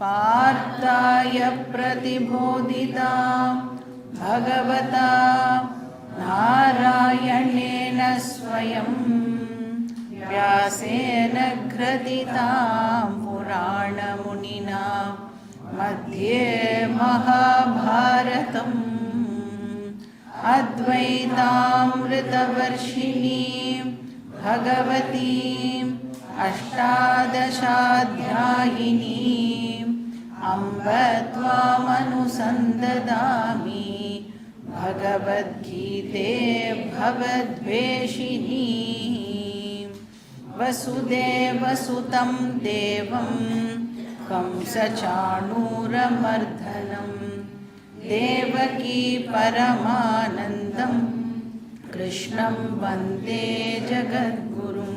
पार्थाय प्रतिबोधिता भगवता नारायणेन स्वयं व्यासेन ग्रथितां पुराणमुनिना मध्ये महाभारतम् अद्वैतामृतवर्षिणीं भगवतीम् अष्टादशाध्यायिनीम् अम्ब त्वामनुसन्ददामि भगवद्गीते भवद्वेषिणी वसुदेवसुतं देवं कंसचाणूरमर्दनं देवकी परमानन्दं कृष्णं वन्दे जगद्गुरुं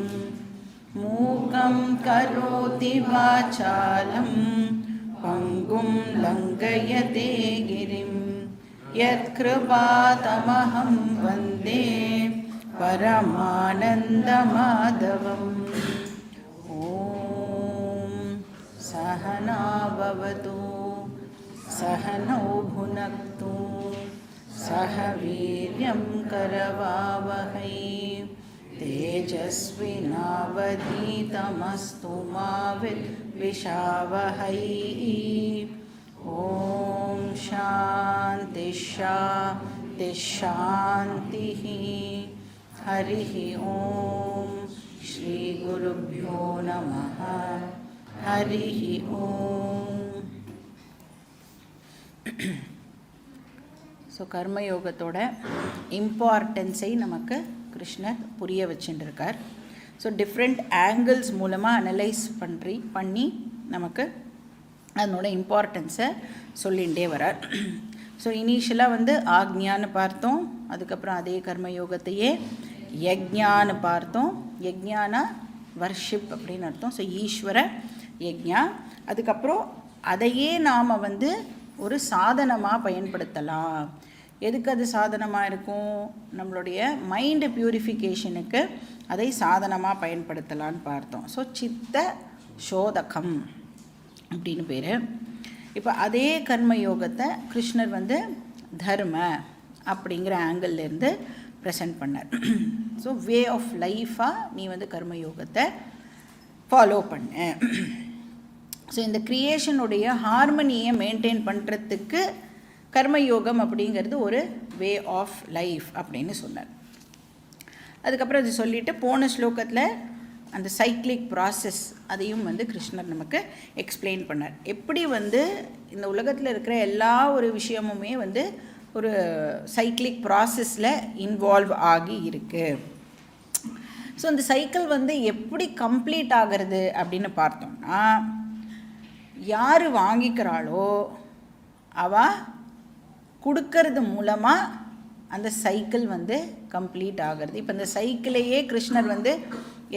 मूकं करोति वाचालं पङ्गुं लङ्घयते गिरिं यत्कृपातमहं वन्दे परमानन्दमाधवम् ॐ सहना भवतु सहनौ भुनक्तु सह वीर्यं करवावहै तेजस्विनावधीतमस्तु मा विद्विषावहै ॐ शान्ति शान्ति शान्तिः हरिः ॐ श्रीगुरुभ्यो नमः हरिः ॐ. ஸோ கர்மயோகத்தோட இம்பார்ட்டன்ஸை நமக்கு கிருஷ்ணர் புரிய வச்சுட்டுருக்கார். ஸோ டிஃப்ரெண்ட் ஆங்கிள்ஸ் மூலமாக அனலைஸ் பண்ணி நமக்கு அதனோட இம்பார்ட்டன்ஸை சொல்லிகிட்டே வரார். ஸோ இனிஷியலாக ஆக்ஞான்னு பார்த்தோம், அதுக்கப்புறம் அதே கர்மயோகத்தையே யக்ஞான்னு பார்த்தோம். யக்ஞானா வர்ஷிப் அப்படின்னு அர்த்தம். ஸோ ஈஸ்வர யக்ஞா. அதுக்கப்புறம் அதையே நாம் ஒரு சாதனமாக பயன்படுத்தலாம். எதுக்கு அது சாதனமாக இருக்கும்? நம்மளுடைய மைண்டு பியூரிஃபிகேஷனுக்கு அதை சாதனமாக பயன்படுத்தலான்னு பார்த்தோம். ஸோ சித்த சோதகம் அப்படின்னு பேர். இப்போ அதே கர்மயோகத்தை கிருஷ்ணர் தர்ம அப்படிங்கிற ஆங்கிள்லேருந்து ப்ரெசென்ட் பண்ணார். ஸோ வே ஆஃப் லைஃபாக நீ கர்மயோகத்தை ஃபாலோ பண்ண. ஸோ இந்த க்ரியேஷனுடைய ஹார்மனியை மெயின்டைன் பண்ணுறதுக்கு கர்மயோகம் அப்படிங்கிறது ஒரு வே ஆஃப் லைஃப் அப்படின்னு சொன்னார். அதுக்கப்புறம் அது சொல்லிவிட்டு போன ஸ்லோகத்தில் அந்த சைக்ளிக் ப்ராசஸ் அதையும் கிருஷ்ணர் நமக்கு எக்ஸ்பிளைன் பண்ணார். எப்படி இந்த உலகத்தில் இருக்கிற எல்லா ஒரு விஷயமுமே ஒரு சைக்ளிக் ப்ராசஸில் இன்வால்வ் ஆகி இருக்குது. ஸோ அந்த சைக்கிள் எப்படி கம்ப்ளீட் ஆகிறது அப்படின்னு பார்த்தோம்னா, யார் வாங்கிக்கிறாளோ அவள் கொடுக்கறது மூலமாக அந்த சைக்கிள் கம்ப்ளீட் ஆகிறது. இப்போ இந்த சைக்கிளையே கிருஷ்ணர்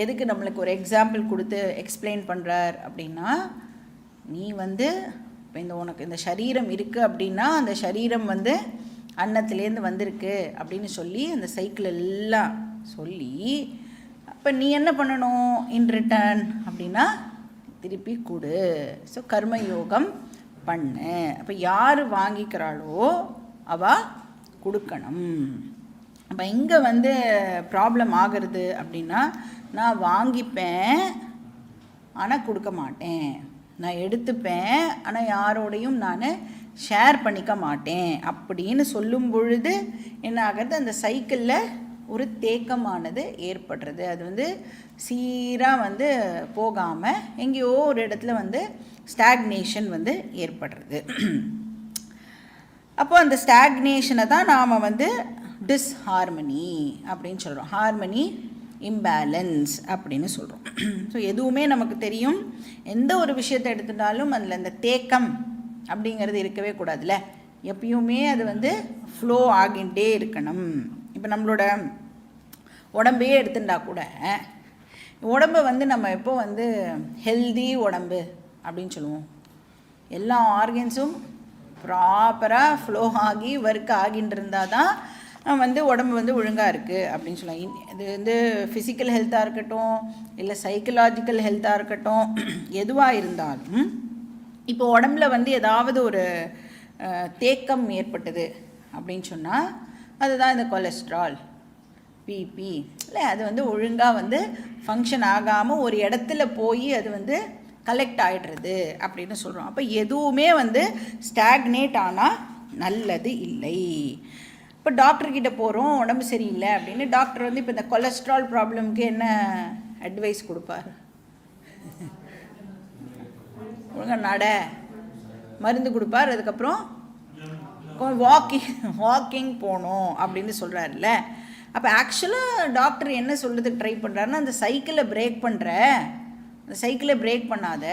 எதுக்கு நம்மளுக்கு ஒரு எக்ஸாம்பிள் கொடுத்து எக்ஸ்பிளைன் பண்ணுறார் அப்படின்னா, நீ இப்போ உனக்கு இந்த சரீரம் இருக்குது அப்படின்னா அந்த சரீரம் அன்னத்துலேருந்து வந்திருக்கு அப்படின்னு சொல்லி அந்த சைக்கிள் எல்லாம் சொல்லி, அப்போ நீ என்ன பண்ணணும் இன் ரிட்டர்ன் அப்படின்னா திருப்பி கொடு. ஸோ கர்மயோகம் பண்ணு. அப்போ யார் வாங்கிக்கிறாளோ அவள் கொடுக்கணும். அப்போ இங்கே ப்ராப்ளம் ஆகிறது அப்படின்னா, நான் வாங்கிப்பேன் ஆனால் கொடுக்க மாட்டேன், நான் எடுத்துப்பேன் ஆனால் யாரோடையும் நான் ஷேர் பண்ணிக்க மாட்டேன் அப்படின்னு சொல்லும் பொழுது என்ன ஆகிறது, அந்த சைக்கிளில் ஒரு தேக்கமானது ஏற்படுறது. அது சீராக போகாமல் எங்கேயோ ஒரு இடத்துல ஸ்டாக்னேஷன் ஏற்படுறது. அப்போ அந்த ஸ்டாக்னேஷனை தான் நாம் டிஸ்ஹார்மனி அப்படின்னு சொல்கிறோம். ஹார்மனி இம்பேலன்ஸ் அப்படின்னு சொல்கிறோம். ஸோ எதுவுமே நமக்கு தெரியும், எந்த ஒரு விஷயத்தை எடுத்துட்டாலும் அதில் அந்த தேக்கம் அப்படிங்கிறது இருக்கவே கூடாதுல்ல. எப்பயுமே அது ஃப்ளோ ஆகிட்டே இருக்கணும். இப்போ நம்மளோட உடம்பையே எடுத்துட்டா கூட, உடம்பை நம்ம எப்போ ஹெல்தி உடம்பு அப்படின்னு சொல்லுவோம். எல்லா ஆர்கன்ஸும் ப்ராப்பராக ஃப்ளோ ஆகி ஒர்க் ஆகின்னு இருந்தால் தான் உடம்பு ஒழுங்காக இருக்குது அப்படின்னு சொல்லலாம். இது ஃபிசிக்கல் ஹெல்த்தாக இருக்கட்டும், இல்லை சைக்கலாஜிக்கல் ஹெல்த்தாக இருக்கட்டும், எதுவாக இருந்தாலும் இப்போ உடம்புல வந்து ஏதாவது ஒரு தேக்கம் ஏற்பட்டது அப்படின்னு சொன்னால் அதுதான் இந்த கொலஸ்ட்ரால், பிபி இல்லை, அது வந்து ஒழுங்காக வந்து ஃபங்க்ஷன் ஆகாமல் ஒரு இடத்துல போய் அது வந்து கலெக்ட் ஆகிடுறது அப்படின்னு சொல்கிறோம். அப்போ எதுவுமே வந்து ஸ்டாக்னேட் ஆனால் நல்லது இல்லை. இப்போ டாக்டர்கிட்ட போகிறோம், உடம்பு சரியில்லை அப்படின்னு. டாக்டர் வந்து இப்போ இந்த கொலஸ்ட்ரால் ப்ராப்ளம்க்கு என்ன அட்வைஸ் கொடுப்பார்? ஒழுங்காக நட, மருந்து கொடுப்பார், அதுக்கப்புறம் வாக்கிங் போகணும் அப்படின்னு சொல்கிறாருல்ல. அப்போ ஆக்சுவலாக டாக்டர் என்ன சொல்கிறதுக்கு ட்ரை பண்ணுறாருன்னா, அந்த சைக்கிளை பிரேக் பண்ணாத,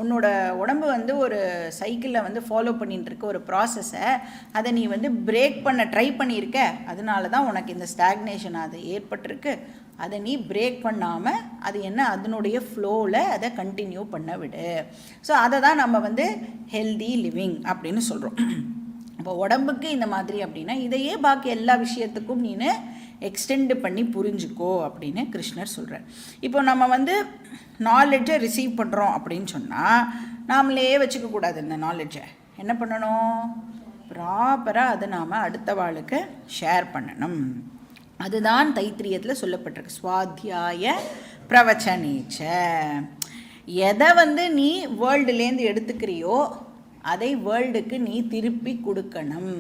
உன்னோட உடம்பு வந்து ஒரு சைக்கிளில் வந்து ஃபாலோ பண்ணிட்டு இருக்க ஒரு ப்ராசஸை அதை நீ வந்து பிரேக் பண்ண ட்ரை பண்ணியிருக்க, அதனால தான் உனக்கு இந்த ஸ்டாக்னேஷன் அது ஏற்பட்டிருக்கு. அதை நீ பிரேக் பண்ணாமல் அது என்ன அதனுடைய ஃப்ளோவில் அதை கண்டினியூ பண்ண விடு. ஸோ அதை தான் நம்ம வந்து ஹெல்தி லிவிங் அப்படின்னு சொல்கிறோம். இப்போ உடம்புக்கு இந்த மாதிரி அப்படின்னா இதையே பாக்கி எல்லா விஷயத்துக்கும் நீ எக்ஸ்டெண்ட் பண்ணி புரிஞ்சுக்கோ அப்படின்னு கிருஷ்ணர் சொல்கிறார். இப்போ நம்ம வந்து நாலெட்ஜை ரிசீவ் பண்ணுறோம் அப்படின்னு சொன்னால் நாமளே வச்சுக்கக்கூடாது. இந்த நாலெட்ஜை என்ன பண்ணணும்? ப்ராப்பராக அதை நாம் அடுத்த வாளுக்கு ஷேர் பண்ணணும். அதுதான் தைத்திரியத்தில் சொல்லப்பட்டிருக்கு, ஸ்வாத்தியாய பிரவச்சனேச்ச. எதை வந்து நீ வேர்ல்டுலேருந்து எடுத்துக்கிறியோ அதை வேர்ல்டுக்கு நீ திருப்பி கொடுக்கணும்.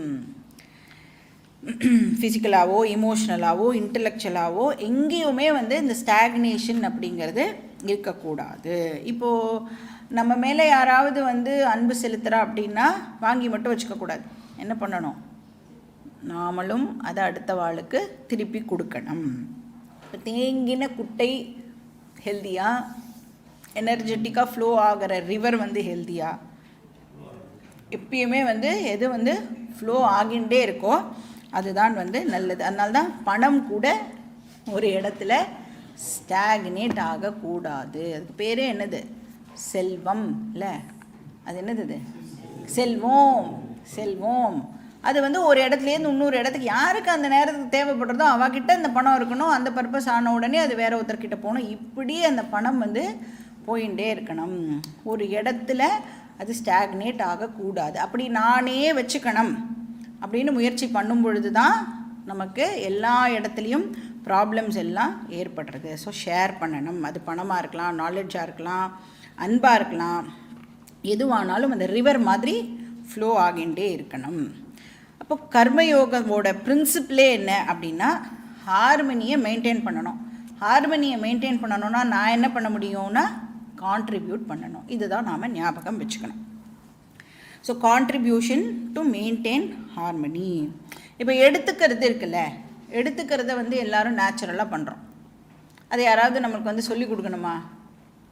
ஃபிசிக்கலாவோ இமோஷ்னலாவோ இன்டலெக்சுவலாவோ எங்கேயுமே வந்து இந்த ஸ்டாக்னேஷன் அப்படிங்கிறது இருக்கக்கூடாது. இப்போது நம்ம மேலே யாராவது வந்து அன்பு செலுத்துகிறா அப்படின்னா வாங்கி மட்டும் வச்சுக்கக்கூடாது. என்ன பண்ணணும்? நாமளும் அதை அடுத்த வாளுக்கு திருப்பி கொடுக்கணும். இப்போ தேங்கின குட்டை ஹெல்த்தியாக, எனர்ஜெட்டிக்காக ஃப்ளோ ஆகிற ரிவர் வந்து ஹெல்த்தியாக, எப்பயுமே வந்து எது வந்து ஃப்ளோ ஆகிண்டே இருக்கோ அதுதான் வந்து நல்லது. அதனால தான் பணம் கூட ஒரு இடத்துல ஸ்டாக்னேட் ஆகக்கூடாது. அதுக்கு பேரே என்னது? செல்வம் இல்லை, அது என்னது? செல்வம். அது வந்து ஒரு இடத்துலேருந்து இன்னொரு இடத்துக்கு யாருக்கு அந்த நேரத்துக்கு தேவைப்படுறதோ அவகிட்ட அந்த பணம் இருக்கணும். அந்த பர்பஸ் ஆன உடனே அது வேற ஒருத்தர்கிட்ட போகணும். இப்படி அந்த பணம் வந்து போயிட்டே இருக்கணும். ஒரு இடத்துல அது ஸ்டாக்னேட் ஆகக்கூடாது. அப்படி நானே வச்சுக்கணும் அப்படின்னு முயற்சி பண்ணும் பொழுது தான் நமக்கு எல்லா இடத்துலையும் ப்ராப்ளம்ஸ் எல்லாம் ஏற்படுறது. ஸோ ஷேர் பண்ணணும். அது பணமாக இருக்கலாம், நாலெட்ஜாக இருக்கலாம், அன்பாக இருக்கலாம், எதுவானாலும் அந்த ரிவர் மாதிரி ஃப்ளோ ஆகிண்டே இருக்கணும். அப்போ கர்மயோகமோட பிரின்சிபிளே என்ன அப்படின்னா ஹார்மனியை மெயின்டைன் பண்ணணும். ஹார்மனியை மெயின்டைன் பண்ணணும்னா நான் என்ன பண்ண முடியும்னா கான்ட்ரிபியூட் பண்ணணும். இதுதான் நாம் ஞாபகம் வச்சுக்கணும். So contribution to maintain harmony. இப்போ எடுத்துக்கிறது இருக்குல்ல, எடுத்துக்கிறத வந்து எல்லோரும் நேச்சுரலாக பண்ணுறோம். அதை யாராவது நம்மளுக்கு வந்து சொல்லிக் கொடுக்கணுமா?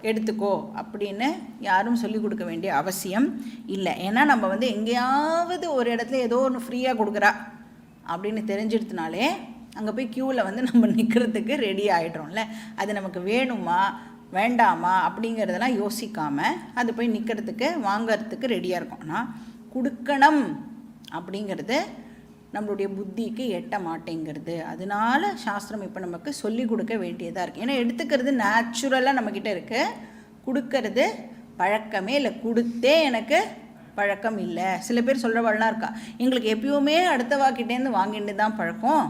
எடுத்துக்கோ அப்படின்னு யாரும் சொல்லிக் கொடுக்க வேண்டிய அவசியம் இல்லை. ஏன்னா நம்ம வந்து எங்கேயாவது ஒரு இடத்துல ஏதோ ஒன்று ஃப்ரீயாக கொடுக்குறா அப்படின்னு தெரிஞ்சிடுத்துனாலே அங்கே போய் க்யூவில் வந்து நம்ம நிற்கிறதுக்கு ரெடி ஆகிடுறோம்ல. அது நமக்கு வேணுமா வேண்டாமா அப்படிங்கிறதெல்லாம் யோசிக்காமல் அது போய் நிற்கிறதுக்கு வாங்கிறதுக்கு ரெடியாக இருக்கும். ஆனால் கொடுக்கணும் அப்படிங்கிறது நம்மளுடைய புத்திக்கு எட்ட மாட்டேங்கிறது. அதனால சாஸ்திரம் இப்போ நமக்கு சொல்லிக் கொடுக்க வேண்டியதாக இருக்குது. ஏன்னா எடுத்துக்கிறது நேச்சுரலாக நம்மக்கிட்ட இருக்குது, கொடுக்கறது பழக்கமே இல்லை. கொடுத்தே எனக்கு பழக்கம் இல்லை. சில பேர் சொல்கிறவள்லாம் இருக்கா, எங்களுக்கு எப்பயுமே அடுத்த வாக்கிட்டேருந்து வாங்கிட்டு தான் பழக்கம்,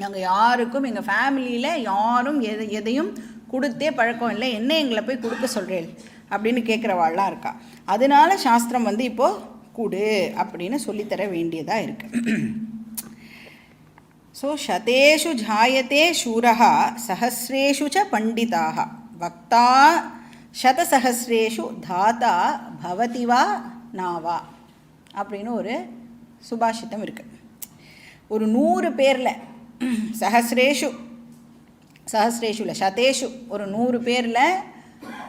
நாங்கள் யாருக்கும் எங்கள் ஃபேமிலியில் யாரும் எதையும் கொடுத்தே பழக்கம் இல்லை, என்ன எங்களை போய் கொடுக்க சொல்கிறேன் அப்படின்னு கேட்குறவாள்லாம் இருக்கா. அதனால சாஸ்திரம் வந்து இப்போது கொடு அப்படின்னு சொல்லித்தர வேண்டியதாக இருக்குது. ஸோ சதேஷு ஜாயத்தே சூரஹா சஹஸ்ரேஷு ச பண்டிதாக வக்தா சதசஹஸ்ரேஷு தாத்தா பவதிவா நாவா அப்படின்னு ஒரு சுபாஷிதம் இருக்குது. ஒரு 100 பேரில் சஹஸ்ரேஷுல சதேஷு ஒரு 100 பேரில்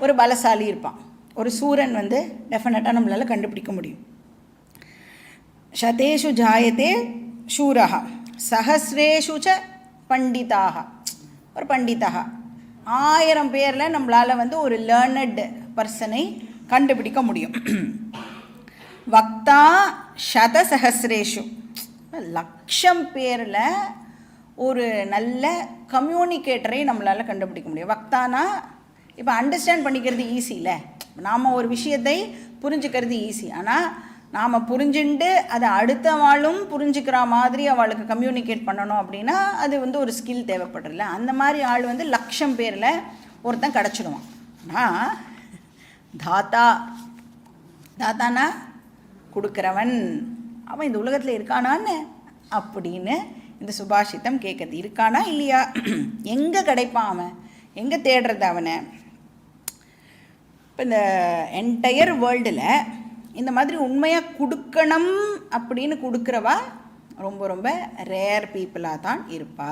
ஒரு பலசாலி இருப்பான். ஒரு சூரன் வந்து டெஃபினட்டாக நம்மளால் கண்டுபிடிக்க முடியும். சதேஷு ஜாயத்தே சூரஹ சஹஸ்ரேஷு ச பண்டிதாக, ஒரு பண்டிதா 1000 பேரில் நம்மளால் வந்து ஒரு லேர்னட் பர்சனை கண்டுபிடிக்க முடியும். வக்தா சதசஹஸ்ரேஷு 1,00,000 பேரில் ஒரு நல்ல கம்யூனிகேட்டரை நம்மளால் கண்டுபிடிக்க முடியும். வக்தானா இப்போ அண்டர்ஸ்டாண்ட் பண்ணிக்கிறது ஈஸி இல்லை. நாம் ஒரு விஷயத்தை புரிஞ்சுக்கிறது ஈஸி. ஆனால் நாம் புரிஞ்சுண்டு அதை அடுத்தவாளும் புரிஞ்சுக்கிற மாதிரி அவளுக்கு கம்யூனிகேட் பண்ணணும் அப்படின்னா அது வந்து ஒரு ஸ்கில் தேவைப்படுறதில்ல. அந்த மாதிரி ஆள் வந்து லட்சம் பேரில் ஒருத்தன் கிடச்சிடுவான். ஆனால் தாத்தானா கொடுக்குறவன், அவன் இந்த உலகத்தில் இருக்கானான்னு அப்படின்னு இந்த சுபாஷிதம் கேட்குறது. இருக்கானா இல்லையா, எங்கே கிடைப்பான் அவன், எங்கே தேடுறது அவனை? இப்போ இந்த என்டையர் வேர்ல்டில் இந்த மாதிரி உண்மையாக கொடுக்கணும் அப்படின்னு கொடுக்குறவா ரொம்ப ரொம்ப ரேர் பீப்புளாக தான் இருப்பா.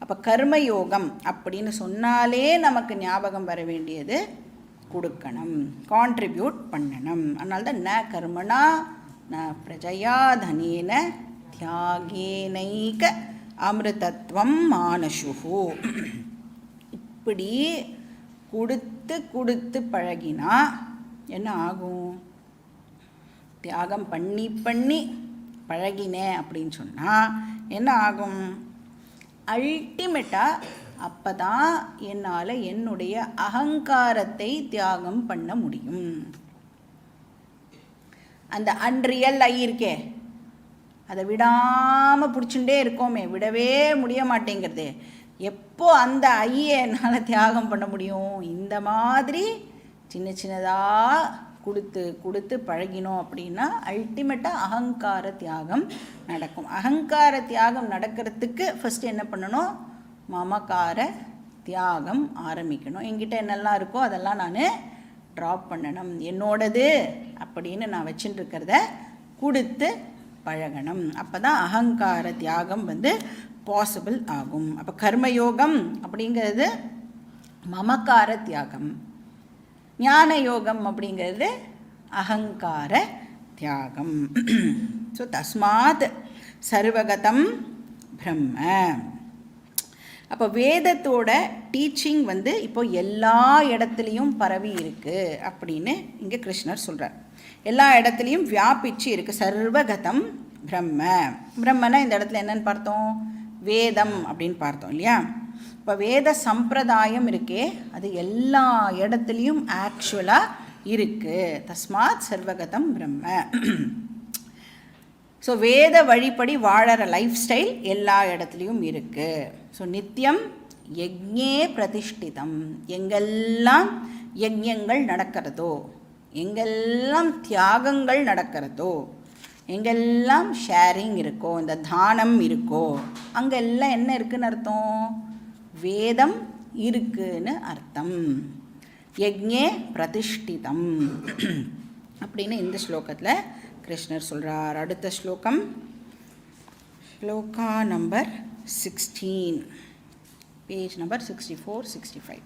அப்போ கர்மயோகம் அப்படின்னு சொன்னாலே நமக்கு ஞாபகம் வர வேண்டியது கொடுக்கணும், கான்ட்ரிபியூட் பண்ணணும். அதனால தான் ந கர்மணா ந பிரஜயா தனேன தியாகேனைக அமிர்தத்வம் மானசுஹு. இப்படி கொடுத்து கொடுத்து பழகினா என்ன ஆகும்? தியாகம் பண்ணி பண்ணி பழகினேன் அப்படின்னு சொன்னால் என்ன ஆகும்? அல்டிமேட்டாக அப்போ தான் என்னால் என்னுடைய அகங்காரத்தை தியாகம் பண்ண முடியும். அந்த அன்ரியல் ஐ இருக்கே, அதை விடாமல் பிடிச்சுட்டே இருக்கோமே, விடவே முடிய மாட்டேங்கிறது. எப்போ அந்த ஐயை என்னால் தியாகம் பண்ண முடியும்? இந்த மாதிரி சின்ன சின்னதாக கொடுத்து கொடுத்து பழகினோம் அப்படின்னா அல்டிமேட்டாக அகங்கார தியாகம் நடக்கும். அகங்கார தியாகம் நடக்கிறதுக்கு ஃபஸ்ட்டு என்ன பண்ணணும்? மமகார தியாகம் ஆரம்பிக்கணும். என்கிட்ட என்னெல்லாம் இருக்கோ அதெல்லாம் நான் ட்ராப் பண்ணணும். என்னோடது அப்படின்னு நான் வச்சுட்டு இருக்கிறத கொடுத்து பழகணும். அப்போ தான் அகங்கார தியாகம் வந்து பாசிபிள் ஆகும். அப்போ கர்மயோகம் அப்படிங்கிறது மமகார தியாகம், ஞான யோகம் அப்படிங்கிறது அகங்கார தியாகம். ஸோ தஸ்மாத் சர்வகதம் பிரம்ம. அப்போ வேதத்தோட டீச்சிங் வந்து இப்போ எல்லா இடத்துலையும் பரவி இருக்குது அப்படின்னு இங்கே கிருஷ்ணர் சொல்கிறார். எல்லா இடத்துலையும் வியாபிச்சு இருக்குது. சர்வகதம் பிரம்ம. பிரம்மனா இந்த இடத்துல என்னன்னு பார்த்தோம்? வேதம் அப்படின்னு பார்த்தோம் இல்லையா? இப்போ வேத சம்பிரதாயம் இருக்கே, அது எல்லா இடத்துலையும் ஆக்சுவலாக இருக்குது. தஸ்மாத் சர்வகதம் பிரம்ம. ஸோ வேத வழிப்படி வாழற லைஃப் ஸ்டைல் எல்லா இடத்துலையும் இருக்குது. ஸோ நித்தியம் யஜ்ஞே பிரதிஷ்டிதம். எங்கெல்லாம் யஜ்ஞங்கள் நடக்கிறதோ, எங்கெல்லாம் தியாகங்கள் நடக்கிறதோ, எங்கெல்லாம் ஷேரிங் இருக்கோ, இந்த தானம் இருக்கோ, அங்கெல்லாம் என்ன இருக்குன்னு அர்த்தம்? வேதம் இருக்குன்னு அர்த்தம். யஜ்ஞே பிரதிஷ்டிதம் அப்படின்னு இந்த ஸ்லோகத்தில் கிருஷ்ணர் சொல்கிறார். அடுத்த ஸ்லோகம், ஸ்லோகா நம்பர் 16, பேஜ் நம்பர் 64-65.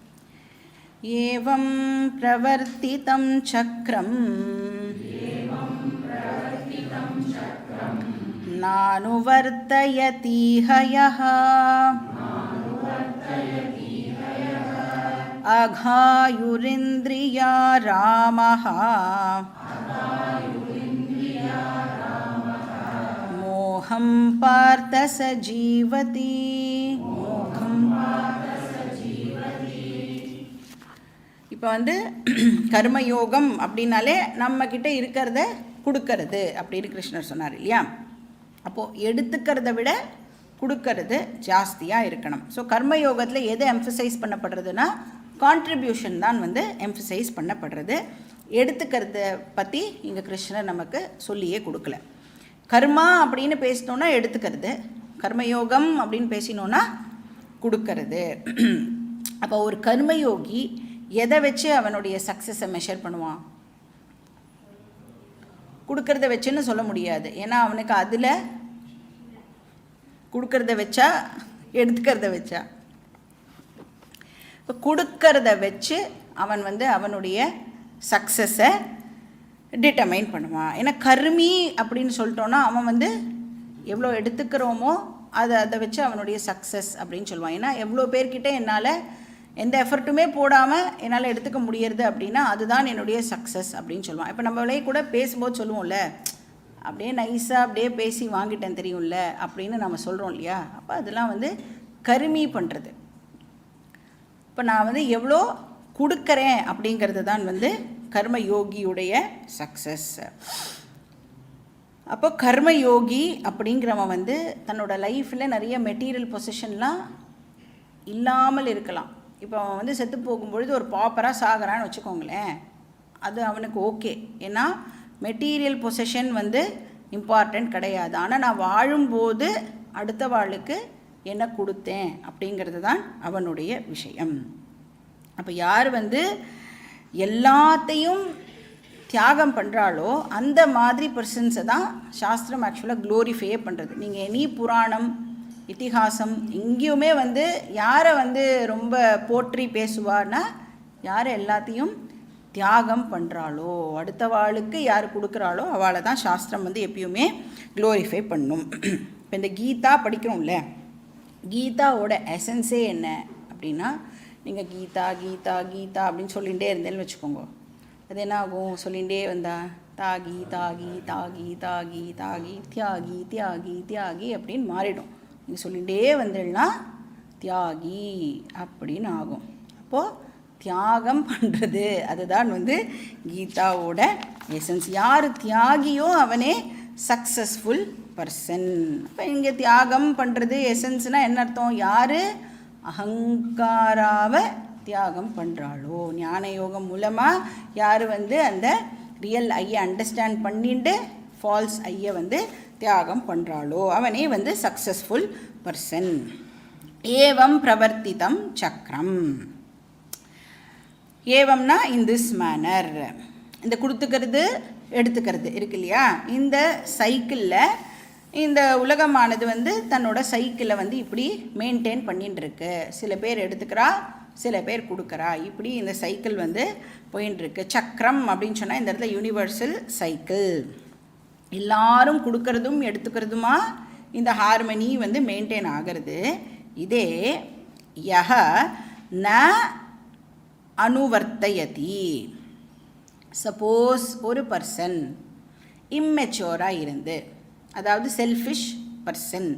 ஏவம் பிரவர்த்திதம் சக்ரம் நானுவர்த்தயதி ஹயः அகாயுரிந்திரியா ராமः மோகம் பார்த்த சஜீவதி. இப்போ வந்து கர்மயோகம் அப்படின்னாலே நம்மக்கிட்ட இருக்கிறத கொடுக்கறது அப்படின்னு கிருஷ்ணர் சொன்னார் இல்லையா? அப்போது எடுத்துக்கிறத விட கொடுக்கறது ஜாஸ்தியாக இருக்கணும். ஸோ கர்மயோகத்தில் எது எம்ஃபசைஸ் பண்ணப்படுறதுன்னா கான்ட்ரிபியூஷன் தான் வந்து எம்ஃபசைஸ் பண்ணப்படுறது. எடுத்துக்கிறத பற்றி இங்கே கிருஷ்ணர் நமக்கு சொல்லியே கொடுக்கல. கர்மா அப்படின்னு பேசினோன்னா எடுத்துக்கிறது, கர்மயோகம் அப்படின்னு பேசினோன்னா கொடுக்கறது. அப்போ ஒரு கர்மயோகி எதை வச்சு அவனுடைய சக்ஸஸை மெஷர் பண்ணுவான்? கொடுக்கறத வச்சுன்னு சொல்ல முடியாது. ஏன்னா அவனுக்கு அதில் கொடுக்கறத வச்சா எடுத்துக்கிறத வச்சா, இப்போ கொடுக்கறத வச்சு அவன் வந்து அவனுடைய சக்ஸஸை டிட்டர்மைன் பண்ணுவான். ஏன்னா கர்மி அப்படின்னு சொல்லிட்டோன்னா அவன் வந்து எவ்வளோ எடுத்துக்கிறோமோ அதை வச்சு அவனுடைய சக்ஸஸ் அப்படின்னு சொல்லுவான். ஏன்னா எவ்வளோ பேர்கிட்ட என்னால் எந்த எஃபர்ட்டுமே போடாமல் என்னால் எடுத்துக்க முடியறது அப்படின்னா அதுதான் என்னுடைய சக்ஸஸ் அப்படின்னு சொல்லுவான். இப்போ நம்மளே கூட பேசும்போது சொல்லுவோம்ல, அப்படியே நைஸாக அப்படியே பேசி வாங்கிட்டேன் தெரியும்ல அப்படின்னு நம்ம சொல்கிறோம் இல்லையா? அப்போ அதெல்லாம் வந்து கருமி பண்ணுறது. இப்போ நான் வந்து எவ்வளோ கொடுக்குறேன் அப்படிங்கிறது தான் வந்து கர்மயோகியுடைய சக்ஸஸ். அப்போ கர்மயோகி அப்படிங்கிறவன் வந்து தன்னோட லைஃப்பில் நிறைய மெட்டீரியல் பொசிஷன்லாம் இல்லாமல் இருக்கலாம். இப்போ அவன் வந்து செத்து போகும்பொழுது ஒரு பாப்பராக சாகிறான்னு வச்சுக்கோங்களேன், அது அவனுக்கு ஓகே. ஏன்னா மெட்டீரியல் பொசிஷன் வந்து இம்பார்ட்டண்ட் கிடையாது. ஆனால் நான் வாழும்போது அடுத்த வாளுக்கு என்ன கொடுத்தேன் அப்படிங்கிறது தான் அவனுடைய விஷயம். அப்போ யார் வந்து எல்லாத்தையும் தியாகம் பண்ணுறாளோ அந்த மாதிரி பர்சன்ஸை தான் சாஸ்திரம் ஆக்சுவலாக க்ளோரிஃபையே பண்ணுறது. நீங்கள் எனி புராணம் இத்திஹாசம் எங்கேயுமே வந்து யாரை வந்து ரொம்ப போற்றி பேசுவார்னா யாரை எல்லாத்தையும் தியாகம் பண்ணுறாளோ அடுத்த வாளுக்கு யார் கொடுக்குறாளோ அவளை தான் சாஸ்திரம் வந்து எப்பயுமே க்ளோரிஃபை பண்ணும். இப்போ இந்த கீதா படிக்கிறோம்ல, கீதாவோட எசன்ஸே என்ன அப்படின்னா, நீங்கள் கீதா கீதா கீதா அப்படின்னு சொல்லிகிட்டே இருந்தேன்னு வச்சுக்கோங்க, அது என்ன ஆகும்? சொல்லிகிட்டே வந்தா தாகி தாகி தாகி தாகி தாகி தியாகி தியாகி தியாகி அப்படின்னு மாறிடும். நீங்கள் சொல்லிகிட்டே வந்தீங்கன்னா தியாகி அப்படின்னு ஆகும். அப்போது தியாகம் பண்ணுறது அதுதான் வந்து கீதாவோட எசன்ஸ். யார் தியாகியோ அவனே சக்ஸஸ்ஃபுல் பர்சன். இப்போ இங்கே தியாகம் பண்ணுறது எசன்ஸ்னால் என்ன அர்த்தம்? யார் அகங்காராவை தியாகம் பண்ணுறாளோ, ஞான யோகம் மூலமாக யார் வந்து அந்த ரியல் ஐயை அண்டர்ஸ்டாண்ட் பண்ணிட்டு ஃபால்ஸ் ஐயை வந்து தியாகம் பண்ணுறாளோ அவனே வந்து சக்ஸஸ்ஃபுல் பர்சன். ஏவம் பிரவர்த்திதம் சக்கரம். ஏவம்னா இன் திஸ் மேனர், இந்த கொடுத்துக்கிறது எடுத்துக்கிறது இருக்கு இல்லையா, இந்த சைக்கிளில் இந்த உலகமானது வந்து தன்னோட சைக்கிளை வந்து இப்படி மெயின்டைன் பண்ணிட்டு இருக்கு. சில பேர் எடுத்துக்கிறா, சில பேர் கொடுக்குறா, இப்படி இந்த சைக்கிள் வந்து போயின்ட்டுருக்கு. சக்கரம் அப்படின்னு சொன்னால் இந்த இடத்துல யூனிவர்சல் சைக்கிள். எல்லாரும் கொடுக்கறதும் எடுத்துக்கிறதுமா இந்த ஹார்மனி வந்து மெயின்டைன் ஆகிறது. இதே யஹ ந அனுவர்த்தயதி. சப்போஸ் ஒரு பர்சன் இம்மெச்சோராக இருந்து, அதாவது செல்ஃபிஷ் பர்சன்,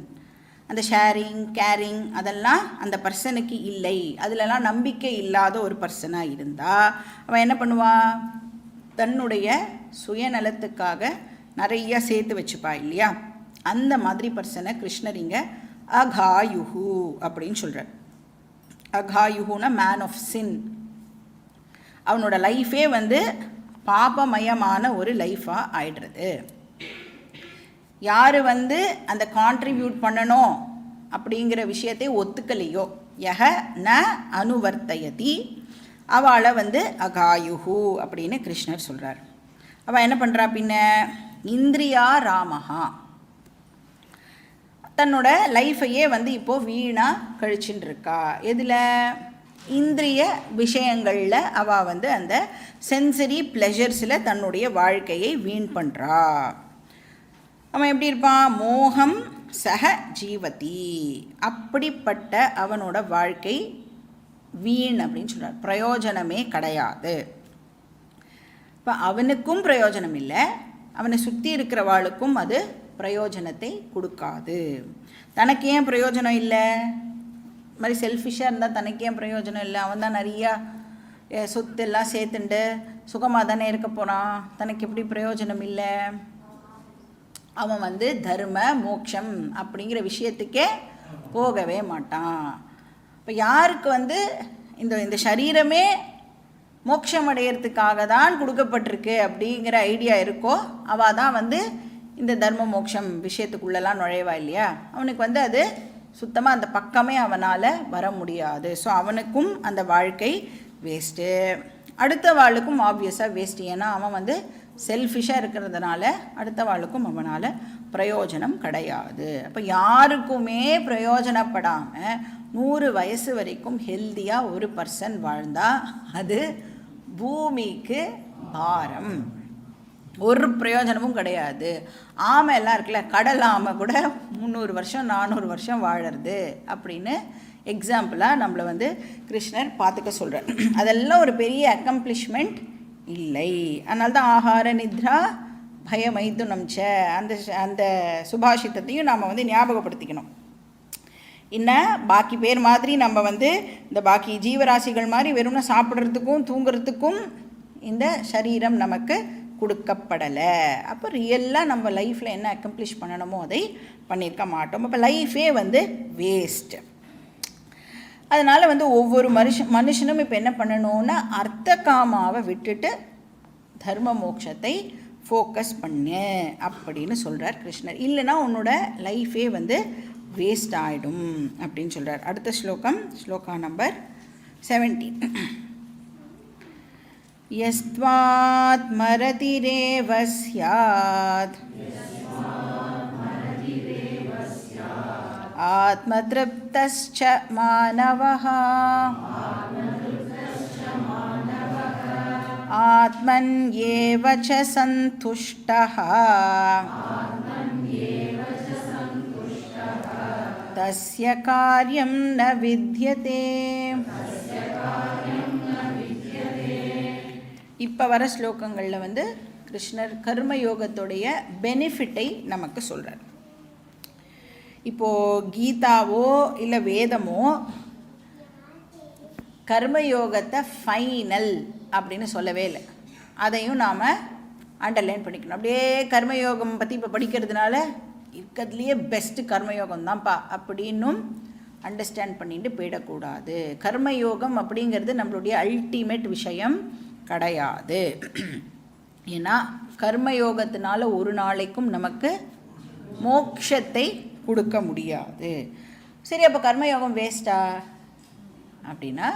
அந்த ஷேரிங் கேரிங் அதெல்லாம் அந்த பர்சனுக்கு இல்லை, அதிலெல்லாம் நம்பிக்கை இல்லாத ஒரு பர்சனாக இருந்தால் அவன் என்ன பண்ணுவான்? தன்னுடைய சுயநலத்துக்காக நிறைய சேர்த்து வச்சுப்பா இல்லையா, அந்த மாதிரி பர்சனை கிருஷ்ணர் இங்கே அகாயுஹு அப்படின்னு சொல்கிறார். அகாயுஹுனா மேன் ஆஃப் சின். அவனோட லைஃபே வந்து பாபமயமான ஒரு லைஃபாக ஆயிடுறது. யார் வந்து அந்த கான்ட்ரிபியூட் பண்ணணும் அப்படிங்கிற விஷயத்தை ஒத்துக்கலையோ, யஹ ந அனுவர்த்தயதி, அவளை வந்து அகாயுஹு அப்படின்னு கிருஷ்ணர் சொல்கிறார். அவள் என்ன பண்ணுறா? பின்ன இந்திரியா ராமஹா, தன்னோட லைஃபையே வந்து இப்போது வீணாக கழிச்சுட்டு இருக்கா. எதில்? இந்திரிய விஷயங்களில் அவள் வந்து அந்த சென்சரி ப்ளெஷர்ஸில் தன்னுடைய வாழ்க்கையை வீண் பண்ணுறா. அவன் எப்படி இருப்பான்? மோகம் சக ஜீவதி. அப்படிப்பட்ட அவனோட வாழ்க்கை வீண் அப்படின்னு சொல்கிறார். பிரயோஜனமே கிடையாது. இப்போ அவனுக்கும் பிரயோஜனம் இல்லை, அவனை சுற்றி இருக்கிறவாளுக்கும் அது பிரயோஜனத்தை கொடுக்காது. தனக்கு ஏன் பிரயோஜனம் இல்லை? மாதிரி செல்ஃபிஷாக இருந்தால் தனக்கு ஏன் பிரயோஜனம் இல்லை? அவன் தான் நிறையா சொத்து எல்லாம் சேர்த்துண்டு சுகமாக தானே இருக்க போகிறான், தனக்கு எப்படி பிரயோஜனம் இல்லை? அவன் வந்து தர்ம மோட்சம் அப்படிங்கிற விஷயத்துக்கே போகவே மாட்டான். இப்போ யாருக்கு வந்து இந்த சரீரமே மோட்சம் அடையிறதுக்காக தான் கொடுக்கப்பட்டிருக்கு அப்படிங்கிற ஐடியா இருக்கோ, அவள் தான் வந்து இந்த தர்ம மோட்சம் விஷயத்துக்குள்ளெல்லாம் நுழைவா இல்லையா, அவனுக்கு வந்து அது சுத்தமாக அந்த பக்கமே அவனால் வர முடியாது. ஸோ அவனுக்கும் அந்த வாழ்க்கை வேஸ்ட்டு, அடுத்த வாளுக்கும் ஆப்வியஸாக வேஸ்ட்டு. ஏன்னா அவன் வந்து செல்ஃபிஷாக இருக்கிறதுனால அடுத்த வாளுக்கும் அவனால் பிரயோஜனம் கிடையாது. அப்போ யாருக்குமே பிரயோஜனப்படாமல் 100 வயசு வரைக்கும் ஹெல்த்தியாக ஒரு பர்சன் வாழ்ந்தால் அது பூமிக்கு பாரம், ஒரு பிரயோஜனமும் கிடையாது. ஆமை எல்லாம் இருக்குல்ல, கடல் ஆமை கூட 300 வருஷம் 400 வருஷம் வாழறது அப்படின்னு எக்ஸாம்பிளாக நம்மளை வந்து கிருஷ்ணர் பார்த்துக்க சொல்கிறார். அதெல்லாம் ஒரு பெரிய அக்கம்ப்ளிஷ்மெண்ட் இல்லை. அதனால தான் ஆகார நித்ரா பயமைத்துனம் ச அந்த சுபாஷிதத்தையும் நாம் வந்து ஞாபகப்படுத்திக்கணும். இன்னும் பாக்கி பேர் மாதிரி நம்ம வந்து இந்த பாக்கி ஜீவராசிகள் மாதிரி வெறும்னா சாப்பிட்றதுக்கும் தூங்குறதுக்கும் இந்த சரீரம் நமக்கு கொடுக்கப்படலை. அப்போ ரியலாக நம்ம லைஃப்பில் என்ன அக்கம்ப்ளிஷ் பண்ணணுமோ அதை பண்ணியிருக்க மாட்டோம். அப்போ லைஃபே வேஸ்ட்டு. அதனால் ஒவ்வொரு மனுஷனும் இப்போ என்ன பண்ணணும்னா அர்த்த காமாவை விட்டுட்டு தர்ம மோட்சத்தை ஃபோக்கஸ் பண்ணு அப்படின்னு சொல்கிறார் கிருஷ்ணர். இல்லைன்னா உன்னோட லைஃபே வேஸ்ட் ஆகிடும் அப்படின்னு சொல்கிறார். அடுத்த ஸ்லோகா நம்பர் 17. யஸ்த்வாத் மரதிரேவ ஸ்யாத் ஆத்மத்ருப்தஸ்ச மானவஹ ஆத்மன்யேவ ச சந்துஷ்டஹ தஸ்ய காரியம் ந வித்யதே. இப்போ வர ஸ்லோகங்களில் கிருஷ்ணர் கர்மயோகத்துடைய பெனிஃபிட்டை நமக்கு சொல்கிறார். இப்போது கீதாவோ இல்லை வேதமோ கர்மயோகத்தை ஃபைனல் அப்படின்னு சொல்லவே இல்லை. அதையும் நாம் அண்டர்லைன் பண்ணிக்கணும். அப்படியே கர்மயோகம் பற்றி இப்போ படிக்கிறதுனால இருக்கிறதுலையே பெஸ்ட்டு கர்மயோகம் தான்ப்பா அப்படின்னும் அண்டர்ஸ்டாண்ட் பண்ணிட்டு போயிடக்கூடாது. கர்மயோகம் அப்படிங்கிறது நம்மளுடைய அல்டிமேட் விஷயம் கிடையாது. ஏன்னா கர்மயோகத்தினால ஒரு நாளைக்கும் நமக்கு மோட்சத்தை கொடுக்க முடியாது. சரி, அப்போ கர்மயோகம் வேஸ்ட்டா அப்படின்னா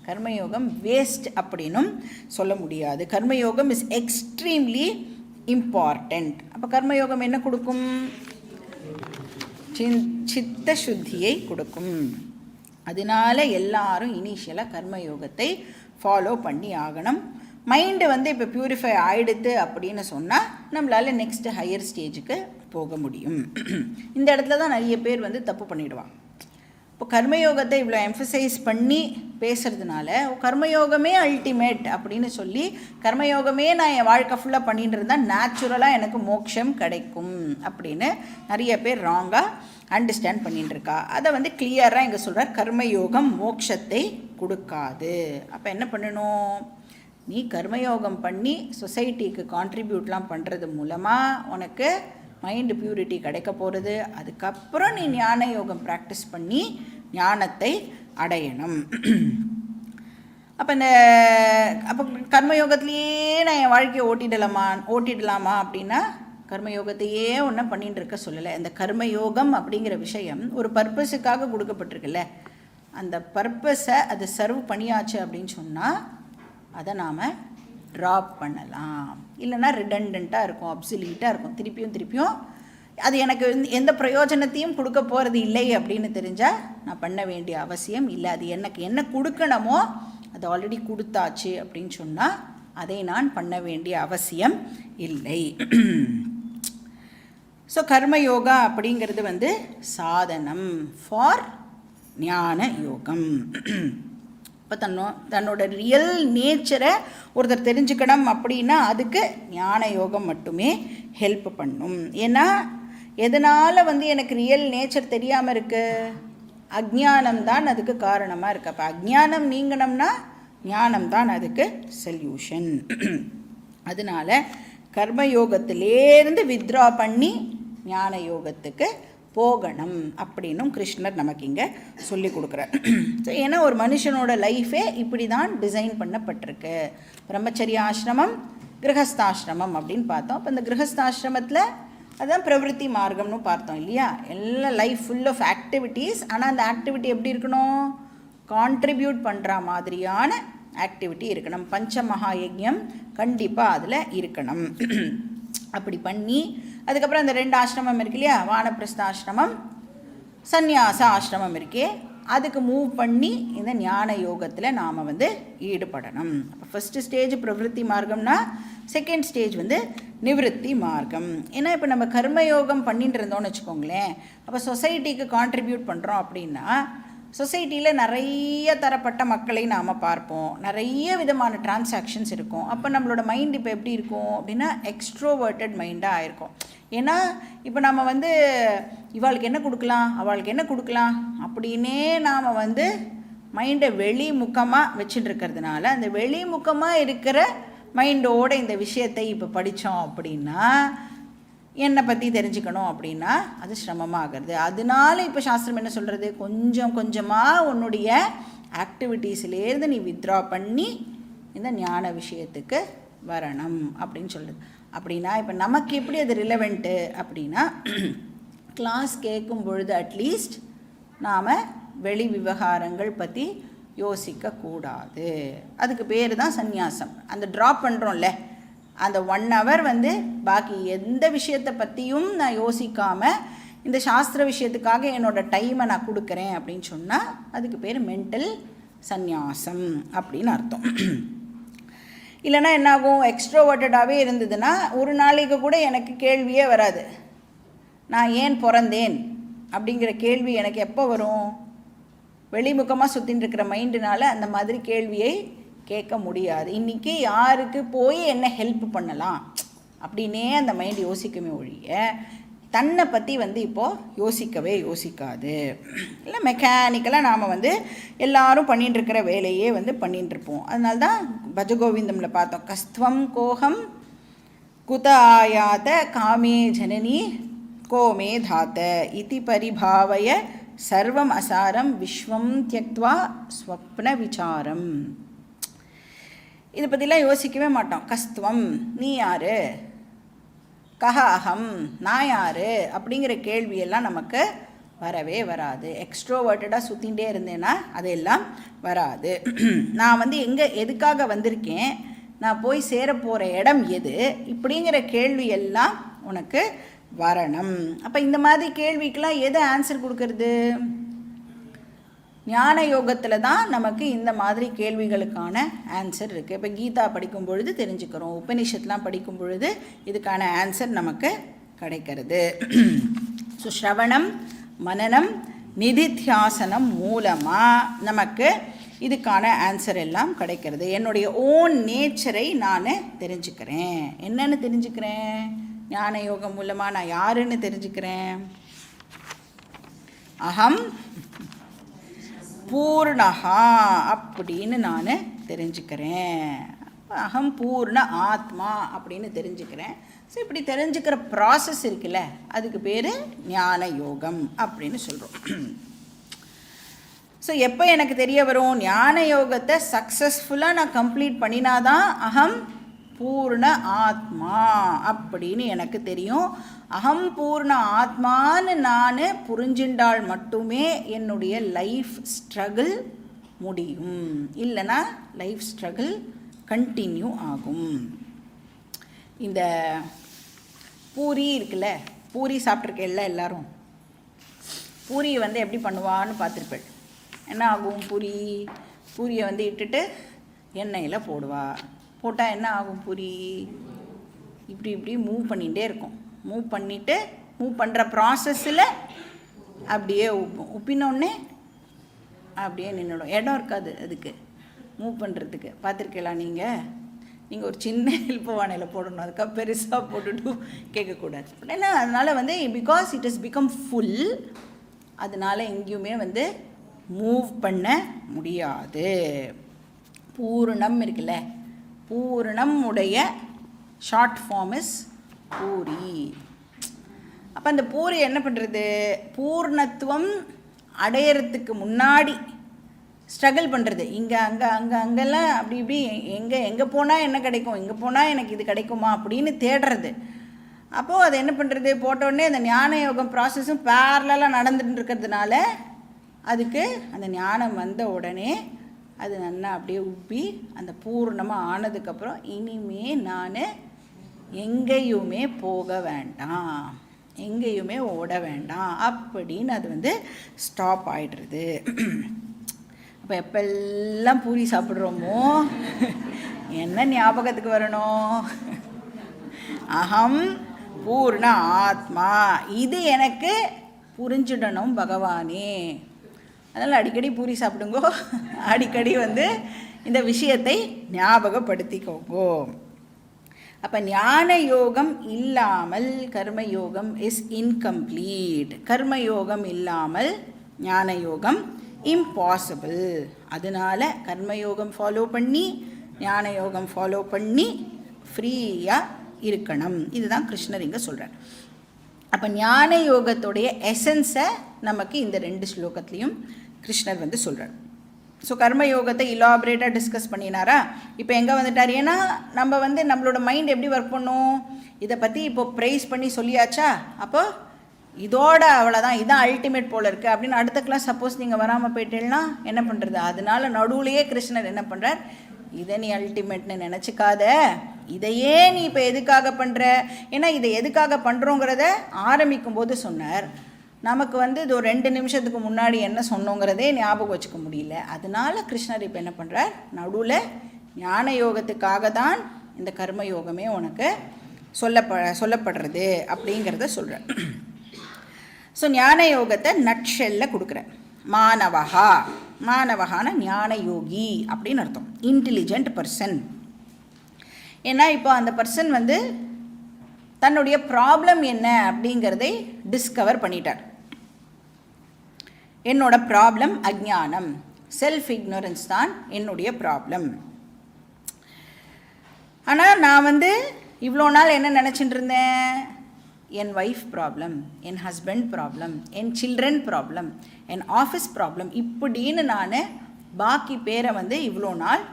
கர்மயோகம் வேஸ்ட் அப்படின்னும் சொல்ல முடியாது. கர்மயோகம் இஸ் எக்ஸ்ட்ரீம்லி இம்பார்ட்டண்ட். அப்போ கர்மயோகம் என்ன கொடுக்கும்? சித்த சுத்தியை கொடுக்கும். அதனால எல்லாரும் இனிஷியலாக கர்மயோகத்தை ஃபாலோ பண்ணி ஆகணும். மைண்டு இப்போ பியூரிஃபை ஆகிடுது அப்படின்னு சொன்னால் நம்மளால் நெக்ஸ்ட்டு ஹையர் ஸ்டேஜுக்கு போக முடியும். இந்த இடத்துல தான் நிறைய பேர் தப்பு பண்ணிவிடுவாங்க. இப்போ கர்மயோகத்தை இவ்வளோ எம்ஃபசைஸ் பண்ணி பேசுகிறதுனால கர்மயோகமே அல்டிமேட் அப்படின்னு சொல்லி கர்மயோகமே நான் என் வாழ்க்கை ஃபுல்லாக பண்ணிட்டு இருந்தால் நேச்சுரலாக எனக்கு மோட்சம் கிடைக்கும் அப்படின்னு நிறைய பேர் ராங்காக அண்டர்ஸ்டாண்ட் பண்ணிட்டு இருக்கா. அதை கிளியராக இங்கே சொல்கிறார், கர்மயோகம் மோட்சத்தை கொடுக்காது. அப்போ என்ன பண்ணணும்? நீ கர்மயோகம் பண்ணி சொசைட்டிக்கு கான்ட்ரிபியூட்லாம் பண்ணுறது மூலமாக உனக்கு மைண்டு பியூரிட்டி கிடைக்க போகிறது. அதுக்கப்புறம் நீ ஞான யோகம் ப்ராக்டிஸ் பண்ணி ஞானத்தை அடையணும். அப்போ கர்மயோகத்திலேயே நான் என் வாழ்க்கையை ஓட்டிடலாமா அப்படின்னா கர்மயோகத்தையே ஒன்றும் பண்ணிட்டு இருக்க சொல்லலை. இந்த கர்மயோகம் அப்படிங்கிற விஷயம் ஒரு பர்பஸுக்காக கொடுக்கப்பட்டிருக்குல்ல, அந்த பர்பஸை அது சர்வ் பண்ணியாச்சு அப்படின்னு சொன்னால் அதை நாம் ட்ராப் பண்ணலாம். இல்லைன்னா ரிடண்டண்ட்டாக இருக்கும், அப்சல்யூட்டாக இருக்கும். திருப்பியும் அது எனக்கு எந்த பிரயோஜனத்தையும் கொடுக்க போகிறது இல்லை அப்படின்னு தெரிஞ்சால் நான் பண்ண வேண்டிய அவசியம் இல்லை. அது எனக்கு என்ன கொடுக்கணுமோ அது ஆல்ரெடி கொடுத்தாச்சு அப்படின்னு சொன்னால் அதை நான் பண்ண வேண்டிய அவசியம் இல்லை. ஸோ கர்மயோகா அப்படிங்கிறது சாதனம் ஃபார் ஞான யோகம். இப்போ தன்னோட ரியல் நேச்சரை ஒருத்தர் தெரிஞ்சுக்கணும் அப்படின்னா அதுக்கு ஞான யோகம் மட்டுமே ஹெல்ப் பண்ணும். ஏன்னா எதனால் எனக்கு ரியல் நேச்சர் தெரியாமல் இருக்குது? அஜ்ஞானம் தான் அதுக்கு காரணமாக இருக்குது. அப்போ அஜ்ஞானம் நீங்கணும்னா ஞானம் தான் அதுக்கு சொல்யூஷன். அதனால் கர்மயோகத்திலேருந்து வித்ரா பண்ணி ஞான யோகத்துக்கு போகணும் அப்படின்னும் கிருஷ்ணர் நமக்கு இங்கே சொல்லி கொடுக்குறார். ஸோ ஏன்னா ஒரு மனுஷனோட லைஃபே இப்படி தான் டிசைன் பண்ணப்பட்டிருக்கு. பிரம்மச்சரிய ஆசிரமம், கிரகஸ்தாசிரமம் அப்படின்னு பார்த்தோம். இப்போ இந்த கிரகஸ்தாசிரமத்தில் அதுதான் பிரவருத்தி மார்க்கம்னு பார்த்தோம் இல்லையா? எல்லாம் லைஃப் ஃபுல் ஆஃப் ஆக்டிவிட்டீஸ். ஆனால் அந்த ஆக்டிவிட்டி எப்படி இருக்கணும்? கான்ட்ரிபியூட் பண்ணுற மாதிரியான ஆக்டிவிட்டி இருக்கணும். பஞ்சமகா யஜ்ஞம் கண்டிப்பாக அதில் இருக்கணும். அப்படி பண்ணி அதுக்கப்புறம் அந்த 2 ஆசிரமம் இருக்கு இல்லையா? வானப்பிரஸ்த ஆசிரமம், சந்நியாச ஆசிரமம் இருக்கே, அதுக்கு மூவ் பண்ணி இந்த ஞான யோகத்தில் நாம் ஈடுபடணும். அப்போ ஃபஸ்ட்டு ஸ்டேஜ் பிரவருத்தி மார்க்கம்னா செகண்ட் ஸ்டேஜ் நிவிருத்தி மார்க்கம். ஏன்னா இப்போ நம்ம கர்மயோகம் பண்ணிட்டு இருந்தோம்னு வச்சுக்கோங்களேன், அப்போ சொசைட்டிக்கு கான்ட்ரிபியூட் பண்ணுறோம் அப்படின்னா சொசைட்டியில் நிறைய தரப்பட்ட மக்களை நாம் பார்ப்போம், நிறைய விதமான டிரான்சாக்ஷன்ஸ் இருக்கும். அப்போ நம்மளோட மைண்ட் இப்போ எப்படி இருக்கும் அப்படின்னா எக்ஸ்ட்ரோவர்ட்டட் மைண்டாக ஆயிருக்கும். ஏன்னா இப்போ நம்ம இவாளுக்கு என்ன கொடுக்கலாம், அவளுக்கு என்ன கொடுக்கலாம் அப்படின்னே நாம் மைண்டை வெளிமுகமாக வச்சுட்டு இருக்கிறதுனால அந்த வெளிமுகமாக இருக்கிற மைண்டோடு இந்த விஷயத்தை இப்போ படித்தோம் அப்படின்னா என்னை பற்றி தெரிஞ்சுக்கணும் அப்படின்னா அது சிரமமாகிறது. அதனால இப்போ சாஸ்திரம் என்ன சொல்கிறது, கொஞ்சம் கொஞ்சமாக உன்னுடைய ஆக்டிவிட்டீஸ்லேருந்து நீ வித்ட்ரா பண்ணி இந்த ஞான விஷயத்துக்கு வரணும் அப்படின்னு சொல்லுது. அப்படின்னா இப்போ நமக்கு எப்படி அது ரிலவெண்ட்டு அப்படின்னா, கிளாஸ் கேட்கும் பொழுது அட்லீஸ்ட் நாம் வெளி விவகாரங்கள் பற்றி யோசிக்கக்கூடாது. அதுக்கு பேர் தான் சந்நியாசம். அந்த ட்ராப் பண்ணுறோம்ல, அந்த 1 hour பாக்கி எந்த விஷயத்தை பற்றியும் நான் யோசிக்காமல் இந்த சாஸ்திர விஷயத்துக்காக என்னோடய டைமை நான் கொடுக்குறேன் அப்படின்னு சொன்னால் அதுக்கு பேர் மென்டல் சந்நியாசம் அப்படின்னு அர்த்தம். இல்லைனா என்னாகும், எக்ஸ்ட்ரோவர்ட்டடாகவே இருந்ததுன்னா ஒரு நாளைக்கு கூட எனக்கு கேள்வியே வராது. நான் ஏன் பிறந்தேன் அப்படிங்கிற கேள்வி எனக்கு எப்போ வரும், வெளிமுகமாக சுற்றின்னு இருக்கிற மைண்டுனால் அந்த மாதிரி கேள்வியை கேட்க முடியாது. இன்றைக்கி யாருக்கு போய் என்ன ஹெல்ப் பண்ணலாம் அப்படின்னே அந்த மைண்டு யோசிக்கவே ஒழிய தன்னை பற்றி இப்போது யோசிக்கவே யோசிக்காது. இல்லை மெக்கானிக்கலாக நாம் எல்லாரும் பண்ணிகிட்டுருக்கிற வேலையே பண்ணிகிட்ருப்போம். அதனால தான் பஜகோவிந்தமில் பார்த்தோம், கஸ்துவம் கோஹம் குத ஆயாத காமே ஜனனி கோமே தாத்த இதி பரிபாவய சர்வம் அசாரம் விஸ்வம் தியக்த்வா ஸ்வப்ன விசாரம். இதை பற்றிலாம் யோசிக்கவே மாட்டோம். கஸ்துவம், நீ யார், கஹ அகம், நான் யார் அப்படிங்கிற கேள்வியெல்லாம் நமக்கு வரவே வராது. எக்ஸ்ட்ரோவர்ட்டடாக சுற்றிகிட்டே இருந்தேன்னா அதெல்லாம் வராது. நான் எதுக்காக வந்திருக்கேன், நான் போய் சேரப்போகிற இடம் எது, இப்படிங்கிற கேள்வியெல்லாம் உனக்கு வரணும். அப்போ இந்த மாதிரி கேள்விக்கெலாம் எது ஆன்சர் கொடுக்கறது, ஞான யோகத்தில் தான் நமக்கு இந்த மாதிரி கேள்விகளுக்கான ஆன்சர் இருக்குது. இப்போ கீதா படிக்கும் பொழுது தெரிஞ்சுக்கிறோம், உபனிஷத்துலாம் படிக்கும் பொழுது இதுக்கான ஆன்சர் நமக்கு கிடைக்கிறது. ஸோ ஸ்ரவணம் மனனம் நிதித்தியாசனம் மூலமாக நமக்கு இதுக்கான ஆன்சர் எல்லாம் கிடைக்கிறது. என்னுடைய ஓன் நேச்சரை நான் தெரிஞ்சுக்கிறேன். என்னென்னு தெரிஞ்சுக்கிறேன், ஞான யோகம் மூலமாக நான் யாருன்னு தெரிஞ்சுக்கிறேன். அகம் பூர்ணஹா அப்படின்னு நான் தெரிஞ்சுக்கிறேன். அகம் பூர்ண ஆத்மா அப்படின்னு தெரிஞ்சுக்கிறேன். ஸோ இப்படி தெரிஞ்சுக்கிற ப்ராசஸ் இருக்குல்ல, அதுக்கு பேர் ஞான யோகம் அப்படின்னு சொல்கிறோம். ஸோ எப்போ எனக்கு தெரிய வரும், ஞான யோகத்தை சக்ஸஸ்ஃபுல்லாக நான் கம்ப்ளீட் பண்ணினாதான் அகம் பூர்ண ஆத்மா அப்படின்னு எனக்கு தெரியும். அகம் பூர்ண ஆத்மான்னு நான் புரிஞ்சின்றால் மட்டுமே என்னுடைய லைஃப் ஸ்ட்ரகிள் முடியும். இல்லைன்னா லைஃப் ஸ்ட்ரகிள் கண்டினியூ ஆகும். இந்த பூரி இருக்குல்ல, பூரி சாப்பிட்ருக்கேல்ல எல்லாரும், பூரியை எப்படி பண்ணுவான்னு பார்த்துருப்பேன். என்ன ஆகும், பூரியை இட்டுட்டு எண்ணெயில் போடுவா. போட்டால் என்ன ஆகும், பூரி இப்படி இப்படி மூவ் பண்ணிகிட்டே இருக்கும். மூவ் பண்ணுற ப்ராசஸில் அப்படியே உப்பினோடனே அப்படியே நின்றுடும். இடம் இருக்காது அதுக்கு மூவ் பண்ணுறதுக்கு. பார்த்துருக்கலாம் நீங்கள் ஒரு சின்ன ஹெல்ப்பவானையில் போடணும், அதுக்காக பெருசாக போட்டுட்டு கேட்கக்கூடாது. ஏன்னா அதனால் because it is become full, அதனால் எங்கேயுமே மூவ் பண்ண முடியாது. பூர்ணம் இருக்குல்ல, பூர்ணம் உடைய ஷார்ட் ஃபார்ம் இஸ் பூரி. அப்போ அந்த பூரி என்ன பண்ணுறது, பூர்ணத்துவம் அடையிறதுக்கு முன்னாடி ஸ்ட்ரகிள் பண்ணுறது. அங்கெல்லாம் அப்படி இப்படி எங்கே போனால் என்ன கிடைக்கும், எங்கே போனால் எனக்கு இது கிடைக்குமா அப்படின்னு தேடுறது. அப்போது அது என்ன பண்ணுறது, போட்டோடனே அந்த ஞான யோகம் ப்ராசஸும் பேரலாக நடந்துட்டு இருக்கிறதுனால அதுக்கு அந்த ஞானம் வந்த உடனே அது நல்லா அப்படியே உப்பி அந்த பூர்ணமாக ஆனதுக்கப்புறம் இனிமே நான் எங்கேயுமே போக வேண்டாம், எங்கேயுமே ஓட வேண்டாம் அப்படின்னு அது ஸ்டாப் ஆகிடுறது. அப்போ எப்பெல்லாம் பூரி சாப்பிட்றோமோ என்ன ஞாபகத்துக்கு வரணும், அகம் பூர்ண ஆத்மா, இது எனக்கு புரிஞ்சிடணும் பகவானே. அதனால் அடிக்கடி பூரி சாப்பிடுங்கோ, அடிக்கடி இந்த விஷயத்தை ஞாபகப்படுத்திக்கோங்கோ. அப்போ ஞான யோகம் இல்லாமல் கர்மயோகம் இஸ் இன்கம்ப்ளீட். கர்மயோகம் இல்லாமல் ஞான யோகம் இம்பாசிபிள். அதனால் கர்மயோகம் ஃபாலோ பண்ணி ஞான யோகம் ஃபாலோ பண்ணி ஃப்ரீயாக இருக்கணும். இதுதான் கிருஷ்ணர் இங்கே சொல்கிறார். அப்போ ஞான யோகத்துடைய எசன்ஸை நமக்கு இந்த 2 ஸ்லோகத்துலேயும் கிருஷ்ணர் வந்து சொல்கிறார். ஸோ கர்மயோகத்தை இலாபரேட்டாக டிஸ்கஸ் பண்ணினாரா? இப்போ எங்கே வந்துட்டார்? ஏன்னா நம்ம வந்து நம்மளோட மைண்ட் எப்படி ஒர்க் பண்ணும், இதை பற்றி இப்போது ப்ரைஸ் பண்ணி சொல்லியாச்சா, அப்போ இதோட அவ்வளோதான், இதான் அல்டிமேட் போல் இருக்குது அப்படின்னு அடுத்த கிளாஸ் சப்போஸ் நீங்கள் வராமல் போயிட்டேன்னா என்ன பண்ணுறது? அதனால நடுவுலையே கிருஷ்ணர் என்ன பண்ணுறார், இதை நீ அல்டிமேட்னு நினச்சிக்காத, இதையே நீ இப்போ எதுக்காக பண்ணுற, ஏன்னா இதை எதுக்காக பண்ணுறோங்கிறத ஆரம்பிக்கும் போது சொன்னார். நமக்கு வந்து இது ஒரு 2 நிமிஷத்துக்கு முன்னாடி என்ன சொன்னோங்கிறதே ஞாபகம் வச்சுக்க முடியல. அதனால கிருஷ்ணர் இப்போ என்ன பண்ணுறார், நடுவில் ஞான யோகத்துக்காக தான் இந்த கர்மயோகமே உனக்கு சொல்லப்படுறது அப்படிங்கிறத சொல்கிறார். ஸோ ஞான யோகத்தை நட்ஷெல்ல கொடுக்குறேன். மானவகான ஞான யோகி அப்படின்னு அர்த்தம், இன்டெலிஜென்ட் பர்சன். ஏன்னா இப்போ அந்த பர்சன் வந்து தன்னுடைய ப்ராப்ளம் என்ன அப்படிங்கிறதை டிஸ்கவர் பண்ணிட்டார். என்னோட ப்ராப்ளம் அஜ்ஞானம், செல்ஃப் இக்னோரன்ஸ் தான் என்னுடைய ப்ராப்ளம். ஆனால் நான் வந்து இவ்வளோ நாள் என்ன நினச்சிட்டு இருந்தேன், என் ஒய்ஃப் ப்ராப்ளம், என் ஹஸ்பண்ட் ப்ராப்ளம், என் சில்ட்ரன் ப்ராப்ளம், என் ஆஃபீஸ் ப்ராப்ளம் இப்படின்னு நான் பாக்கி பேரை வந்து இவ்வளோ நாள்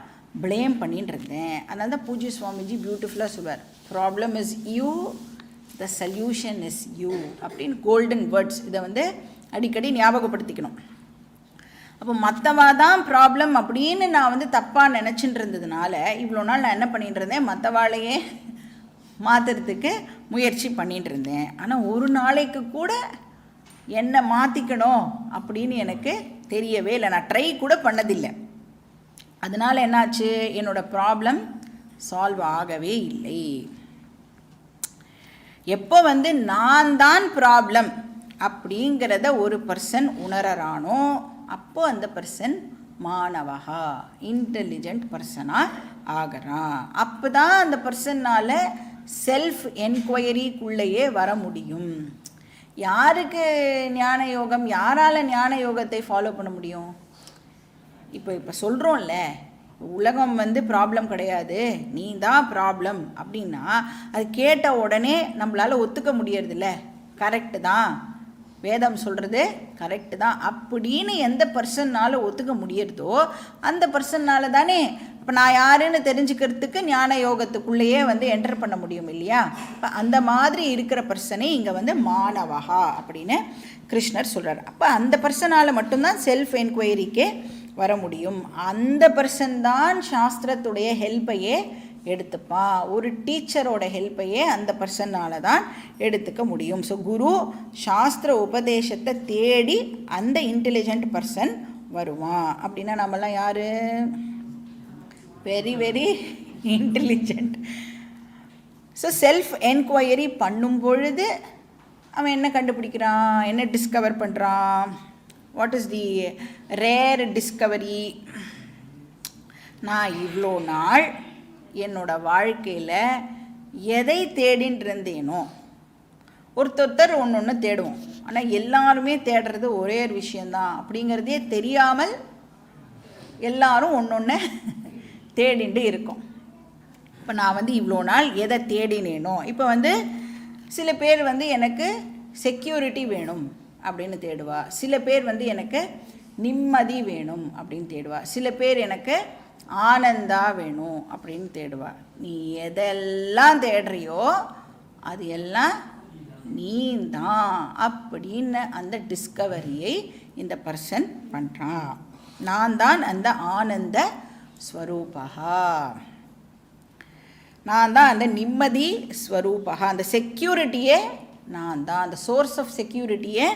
ப்ளேம் பண்ணிட்டு இருந்தேன். அதனால தான் பூஜ்ய சுவாமிஜி பியூட்டிஃபுல்லாக சொல்வார், problem is you, the solution is you அப்படின்னு கோல்டன் வேர்ட்ஸ். இதை வந்து அடிக்கடி ஞாபகப்படுத்திக்கணும். அப்போ மற்றவா தான் ப்ராப்ளம் அப்படின்னு நான் வந்து தப்பாக நினச்சிட்டு இருந்ததுனால இவ்வளோ நாள் நான் என்ன பண்ணிட்டு இருந்தேன், மற்றவாளையே மாற்றுறதுக்கு முயற்சி பண்ணிட்டு இருந்தேன். ஆனால் ஒரு நாளைக்கு கூட என்னை மாற்றிக்கணும் அப்படின்னு எனக்கு தெரியவே இல்லை, நான் ட்ரை கூட பண்ணதில்லை. அதனால் என்னாச்சு, என்னோடய ப்ராப்ளம் சால்வ் ஆகவே இல்லை. எப்போ வந்து நான் தான் ப்ராப்ளம் அப்படிங்கிறத ஒரு பர்சன் உணரறானோ அப்போ அந்த பர்சன் மானவகா, இன்டெலிஜென்ட் பர்சனாக ஆகிறான். அப்போ தான் அந்த பர்சனால் செல்ஃப் என்கொயரிக்குள்ளேயே வர முடியும். யாருக்கு ஞான யோகம், யாரால் ஞான யோகத்தை ஃபாலோ பண்ண முடியும்? இப்போ சொல்கிறோம்ல, உலகம் வந்து ப்ராப்ளம் கிடையாது, நீ தான் ப்ராப்ளம் அப்படின்னா அது கேட்ட உடனே நம்மளால் ஒத்துக்க முடியறதில்ல. கரெக்டு தான், வேதம் சொல்கிறது கரெக்டு தான் அப்படின்னு எந்த பர்சன்னால் ஒத்துக்க முடியறதோ அந்த பர்சன்னால் தானே இப்போ நான் யாருன்னு தெரிஞ்சுக்கிறதுக்கு ஞான யோகத்துக்குள்ளேயே வந்து என்டர் பண்ண முடியும் இல்லையா? இப்போ அந்த மாதிரி இருக்கிற பர்சனே இங்கே வந்து மானவகா அப்படின்னு கிருஷ்ணர் சொல்கிறார். அப்போ அந்த பர்சனால் மட்டும்தான் செல்ஃப் என்கொயரிக்கே வர முடியும். அந்த பர்சன் தான் சாஸ்திரத்துடைய ஹெல்ப்பையே எடுத்துப்பான். ஒரு டீச்சரோட ஹெல்ப்பையே அந்த பர்சனால் தான் எடுத்துக்க முடியும். ஸோ குரு சாஸ்திர உபதேசத்தை தேடி அந்த இன்டெலிஜென்ட் பர்சன் வருவான். அப்படின்னா நம்மலாம் யார்? Very very intelligent. So self enquiry பண்ணும் பொழுது அவன் என்ன கண்டுபிடிக்கிறான், என்ன டிஸ்கவர் பண்ணுறான்? What is the rare Discovery? நான் இவ்வளோ நாள் என்னோடய வாழ்க்கையில் எதை தேடின்னு இருந்தேனோ, ஒருத்தர் ஒன்று தேடுவோம், ஆனால் எல்லாருமே தேடுறது ஒரே ஒரு விஷயந்தான் அப்படிங்கிறதே தெரியாமல் எல்லாரும் ஒன்று தேடிண்டு இருக்கோம். இப்போ நான் வந்து இவ்வளோ நாள் எதை தேடினேனோ, இப்போ வந்து சில பேர் வந்து எனக்கு செக்யூரிட்டி வேணும் அப்படின்னு தேடுவா, சில பேர் வந்து எனக்கு நிம்மதி வேணும் அப்படின்னு தேடுவா, சில பேர் எனக்கு ஆனந்தா வேணும் அப்படின்னு தேடுவா. நீ எதெல்லாம் தேடுறியோ அது எல்லாம் நீ தான் அப்படின்னு அந்த டிஸ்கவரியை இந்த பர்சன் பண்ணுறான். நான் தான் அந்த ஆனந்த ஸ்வரூபகா, நான் தான் அந்த நிம்மதி ஸ்வரூபகா, அந்த செக்யூரிட்டியே நான் தான், அந்த சோர்ஸ் ஆஃப் செக்யூரிட்டியே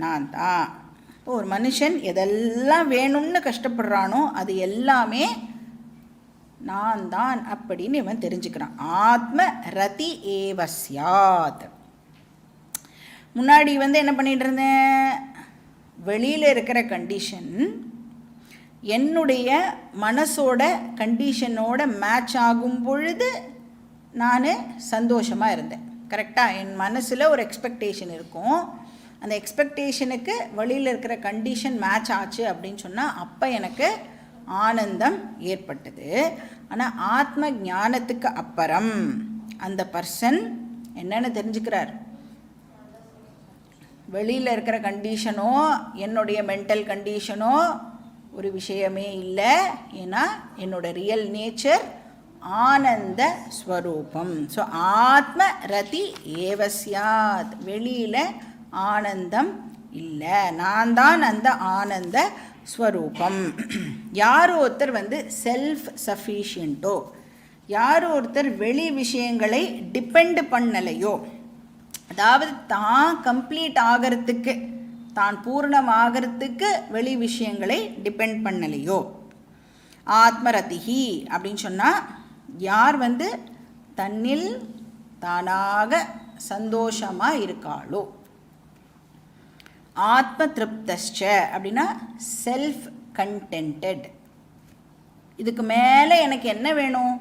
நான் தான். இப்போ ஒரு மனுஷன் எதெல்லாம் வேணும்னு கஷ்டப்படுறானோ அது எல்லாமே நான் தான் அப்படின்னு இவன் தெரிஞ்சுக்கிறான். ஆத்ம ரதி ஏவஸ்யாத். முன்னாடி வந்து என்ன பண்ணிட்டு இருந்தேன், வெளியில் இருக்கிற கண்டிஷன் என்னுடைய மனசோட கண்டிஷனோட மேட்ச் ஆகும் பொழுது நான் சந்தோஷமாக இருந்தேன். கரெக்டாக என் மனசில் ஒரு எக்ஸ்பெக்டேஷன் இருக்கும், அந்த எக்ஸ்பெக்டேஷனுக்கு வெளியில் இருக்கிற கண்டிஷன் மேட்ச் ஆச்சு அப்படின்னு சொன்னால் அப்போ எனக்கு ஆனந்தம் ஏற்பட்டது. ஆனால் ஆத்ம ஞானத்துக்கு அப்புறம் அந்த பர்சன் என்னன்னு தெரிஞ்சுக்கிறார். வெளியில் இருக்கிற கண்டிஷனோ என்னுடைய மென்டல் கண்டிஷனோ ஒரு விஷயமே இல்லை. ஏன்னா என்னோட ரியல் நேச்சர் ஆனந்த ஸ்வரூபம். ஸோ ஆத்ம ரதி ஏவசியாத், வெளியில் ஆனந்தம் இல்லை, நான் தான் அந்த ஆனந்த ஸ்வரூபம். யார் ஒருத்தர் செல்ஃப் சஃபிஷியண்ட்டோ, யார் ஒருத்தர் வெளி விஷயங்களை டிபெண்ட் பண்ணலையோ, அதாவது தான் கம்ப்ளீட் ஆகிறதுக்கு, தான் பூர்ணமாகிறதுக்கு வெளி விஷயங்களை டிபெண்ட் பண்ணலையோ, ஆத்மரதிஹி அப்படின்னு சொன்னால் யார் தன்னில் தானாக சந்தோஷமாக இருக்காளோ, ஆத்ம திருப்தஸ்ச அப்படின்னா செல்ஃப் கண்டென்டட். இதுக்கு மேலே எனக்கு என்ன வேணும்,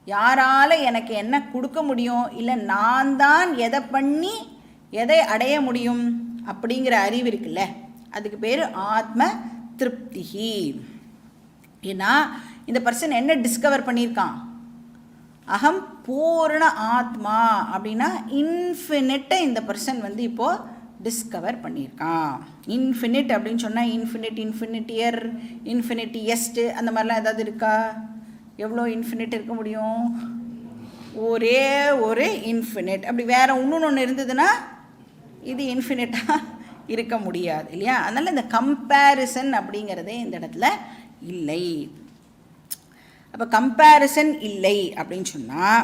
யாரால் எனக்கு என்ன கொடுக்க முடியும், இல்லை நான் தான் எதை பண்ணி எதை அடைய முடியும் அப்படிங்கிற அறிவு இருக்குல்ல, அதுக்கு பேர் ஆத்ம திருப்திஹி. ஏன்னா இந்த பர்சன் என்ன டிஸ்கவர் பண்ணியிருக்கான், அகம் பூர்ண ஆத்மா அப்படின்னா இன்ஃபினிட்டை இந்த பர்சன் இப்போது டிஸ்கவர் பண்ணியிருக்கான். இன்ஃபினிட் அப்படின்னு சொன்னால் இன்ஃபினிட், இன்ஃபினிட்டியர், இன்ஃபினிட்டியஸ்ட்டு அந்த மாதிரிலாம் ஏதாவது இருக்கா? எவ்வளோ இன்ஃபினிட் இருக்க முடியும்? ஒரே ஒரு இன்ஃபினிட். அப்படி வேறு ஒன்று இருந்ததுன்னா இது இன்ஃபினிட்டாக இருக்க முடியாது இல்லையா? அதனால் இந்த கம்பேரிசன் அப்படிங்கிறதே இந்த இடத்துல இல்லை. அப்போ கம்பேரிசன் இல்லை அப்படின்னு சொன்னால்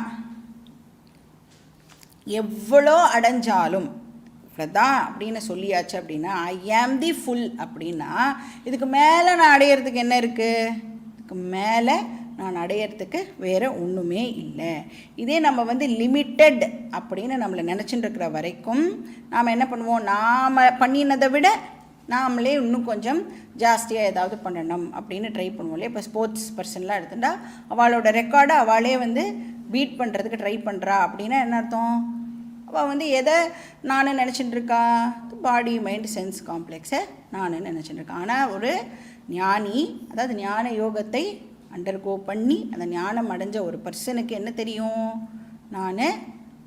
எவ்வளோ அடைஞ்சாலும் இவ்வளோதான் அப்படின்னு சொல்லியாச்சு அப்படின்னா ஐ ஆம் தி ஃபுல் அப்படின்னா இதுக்கு மேலே நான் அடையிறதுக்கு என்ன இருக்குது? இதுக்கு மேலே நான் அடையிறதுக்கு வேறு ஒன்றுமே இல்லை. இதே நம்ம லிமிட்டட் அப்படின்னு நம்மளை நினச்சிட்டு இருக்கிற வரைக்கும் நாம் என்ன பண்ணுவோம், நாம் பண்ணினதை விட நாமளே இன்னும் கொஞ்சம் ஜாஸ்தியாக ஏதாவது பண்ணணும் அப்படின்னு ட்ரை பண்ணுவோம் இல்லையா? இப்போ ஸ்போர்ட்ஸ் பர்சன்லாம் எடுத்துட்டா அவளோட ரெக்கார்டை அவளே பீட் பண்ணுறதுக்கு ட்ரை பண்ணுறா அப்படின்னா என்ன அர்த்தம்? அவள் எதை நான் நினச்சிட்டு இருக்கா, பாடி மைண்ட் சென்ஸ் காம்ப்ளெக்ஸை நான் நினச்சிட்டு இருக்கேன். ஆனால் ஒரு ஞானி, அதாவது ஞான யோகத்தை அண்டர்கோ பண்ணி அந்த ஞானம் அடைஞ்ச ஒரு பர்சனுக்கு என்ன தெரியும், நான்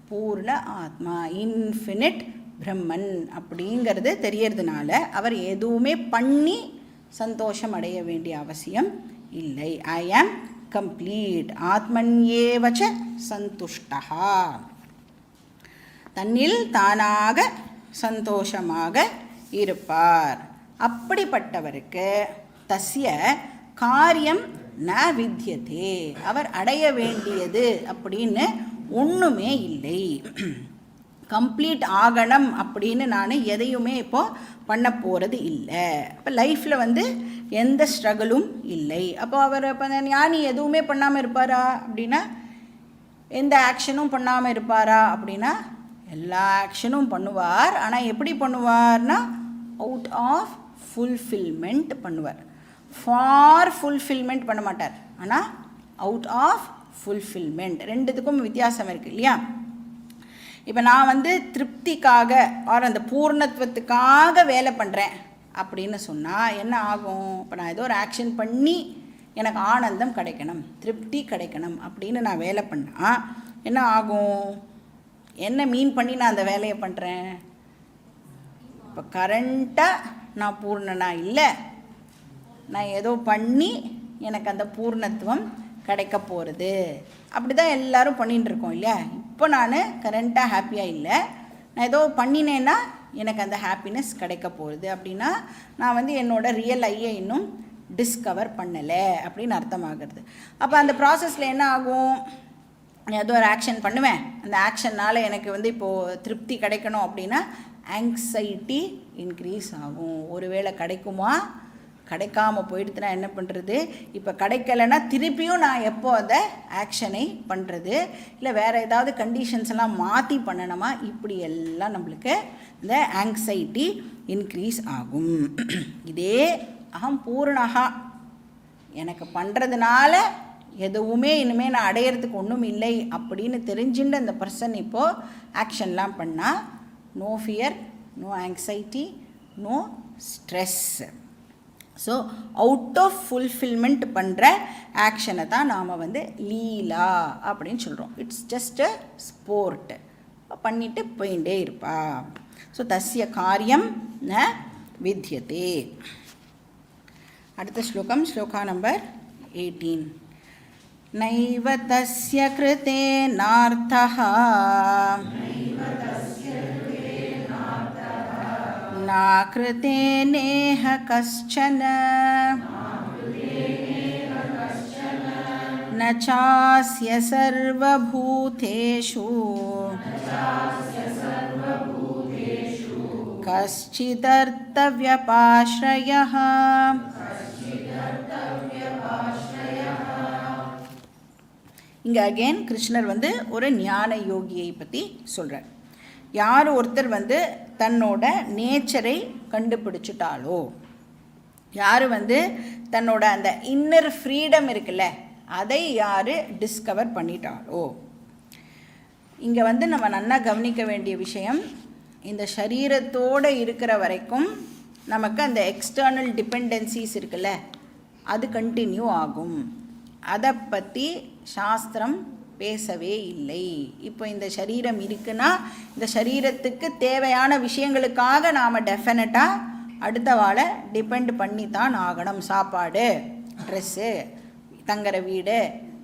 பூர்ண ஆத்மா, இன்ஃபினிட் பிரம்மன் அப்படிங்கிறது தெரியறதுனால அவர் எதுவுமே பண்ணி சந்தோஷம் அடைய வேண்டிய அவசியம் இல்லை. ஐ ஆம் கம்ப்ளீட் ஆத்மன்யேவச்ச சந்துஷ்டா, தன்னில் தானாக சந்தோஷமாக இருப்பார். அப்படிப்பட்டவருக்கு தஸ்ய காரியம் ந வித்யதே, அவர் அடைய வேண்டியது அப்படின்னு ஒன்றுமே இல்லை. கம்ப்ளீட் ஆகணும் அப்படின்னு நான் எதையுமே இப்போது பண்ண போகிறது இல்லை. அப்போ லைஃப்பில் எந்த ஸ்ட்ரகிளும் இல்லை. அப்போ அவர் இப்போ ஞானி எதுவுமே பண்ணாமல் இருப்பாரா அப்படின்னா, எந்த ஆக்ஷனும் பண்ணாமல் இருப்பாரா அப்படின்னா எல்லா ஆக்ஷனும் பண்ணுவார். ஆனால் எப்படி பண்ணுவார்னா அவுட் ஆஃப் ஃபுல்ஃபில்மெண்ட் பண்ணுவார். ஃபார் ஃபுல்ஃபில்மெண்ட் பண்ண மாட்டார், ஆனால் அவுட் ஆஃப் ஃபுல்ஃபில்மெண்ட். ரெண்டுத்துக்கும் வித்தியாசம் இருக்குது இல்லையா? இப்போ நான் திருப்திக்காக ஆர் அந்த பூர்ணத்துவத்துக்காக வேலை பண்ணுறேன் அப்படின்னு சொன்னால் என்ன ஆகும்? இப்போ நான் ஏதோ ஒரு ஆக்ஷன் பண்ணி எனக்கு ஆனந்தம் கிடைக்கணும், திருப்தி கிடைக்கணும் அப்படின்னு நான் வேலை பண்ணால் என்ன ஆகும்? என்ன மீன் பண்ணி நான் அந்த வேலையை பண்ணுறேன்? இப்போ கரண்ட்டாக நான் பூர்ணனா இல்லை, நான் ஏதோ பண்ணி எனக்கு அந்த பூர்ணத்துவம் கிடைக்க போகிறது. அப்படி தான் எல்லோரும் பண்ணிகிட்டு இருக்கோம் இல்லையா? இப்போ நான் கரண்ட்டாக ஹாப்பியாக இல்லை, நான் ஏதோ பண்ணினேன்னா எனக்கு அந்த ஹாப்பினஸ் கிடைக்க போகுது அப்படின்னா நான் என்னோடய ரியல் ஐயை இன்னும் டிஸ்கவர் பண்ணலை அப்படின்னு அர்த்தமாகிறது. அப்போ அந்த ப்ராசஸில் என்ன ஆகும்? நான் ஏதோ ஒரு ஆக்ஷன் பண்ணுவேன், அந்த ஆக்ஷன்னால் எனக்கு இப்போது திருப்தி கிடைக்கணும் அப்படின்னா ஆங்ஸைட்டி இன்க்ரீஸ் ஆகும். ஒருவேளை கிடைக்குமா, கிடைக்காமல் போயிடுத்துனா என்ன பண்ணுறது? இப்போ கிடைக்கலைன்னா திருப்பியும் நான் எப்போ அந்த ஆக்ஷனை பண்ணுறது, இல்லை வேறு ஏதாவது கண்டிஷன்ஸ் எல்லாம் மாற்றி பண்ணணுமா? இப்படி எல்லாம் நம்மளுக்கு இந்த ஆங்ஸைட்டி இன்க்ரீஸ் ஆகும். இதே அகம் பூர்ணகா, எனக்கு பண்ணுறதுனால எதுவுமே இனிமேல் நான் அடையிறதுக்கு ஒன்றும் இல்லை அப்படின்னு தெரிஞ்சுட்டு அந்த பர்சன் இப்போது ஆக்ஷன்லாம் பண்ணால் no fear, no anxiety, no stress. So out of fulfilment பண்ணுற ஆக்ஷனை தான் நாம் வந்து லீலா அப்படின்னு சொல்கிறோம். இட்ஸ் ஜஸ்ட் அ ஸ்போர்ட், பண்ணிட்டு போயிட்டே இருப்பா. ஸோ தஸ்ய காரியம் ந வித்யதே. அடுத்த ஸ்லோகம், ஸ்லோகா நம்பர் 18. நைவ தஸ்ய கிருதே நார்த்தஹ நா கிருதே நேஹ கஷ்சன ந சாஸ்ய சர்வபூதேஷு கஷ்சிதர்த்தவ்யபாஸ்ரயः. இங்கே அகெயின் கிருஷ்ணர் வந்து ஒரு ஞான யோகியை பற்றி சொல்கிறார். யார் ஒருத்தர் வந்து தன்னோட நேச்சரை கண்டுபிடிச்சிட்டாலோ, யார் வந்து தன்னோட அந்த இன்னர் ஃப்ரீடம் இருக்குல்ல அதை யார் டிஸ்கவர் பண்ணிட்டாலோ. இங்கே வந்து நம்ம நல்லா கவனிக்க வேண்டிய விஷயம், இந்த சரீரத்தோடு இருக்கிற வரைக்கும் நமக்கு அந்த எக்ஸ்டர்னல் டிபெண்டன்சிஸ் இருக்குல்ல அது கண்டினியூ ஆகும். அதை பற்றி சாஸ்திரம் பேசவே இல்லை. இப்போ இந்த சரீரம் இருக்குன்னா இந்த சரீரத்துக்கு தேவையான விஷயங்களுக்காக நாம் டெஃபினட்டாக அடுத்த வாழை டிபெண்ட் பண்ணி தான் ஆகணும். சாப்பாடு, ட்ரெஸ்ஸு, தங்குற வீடு,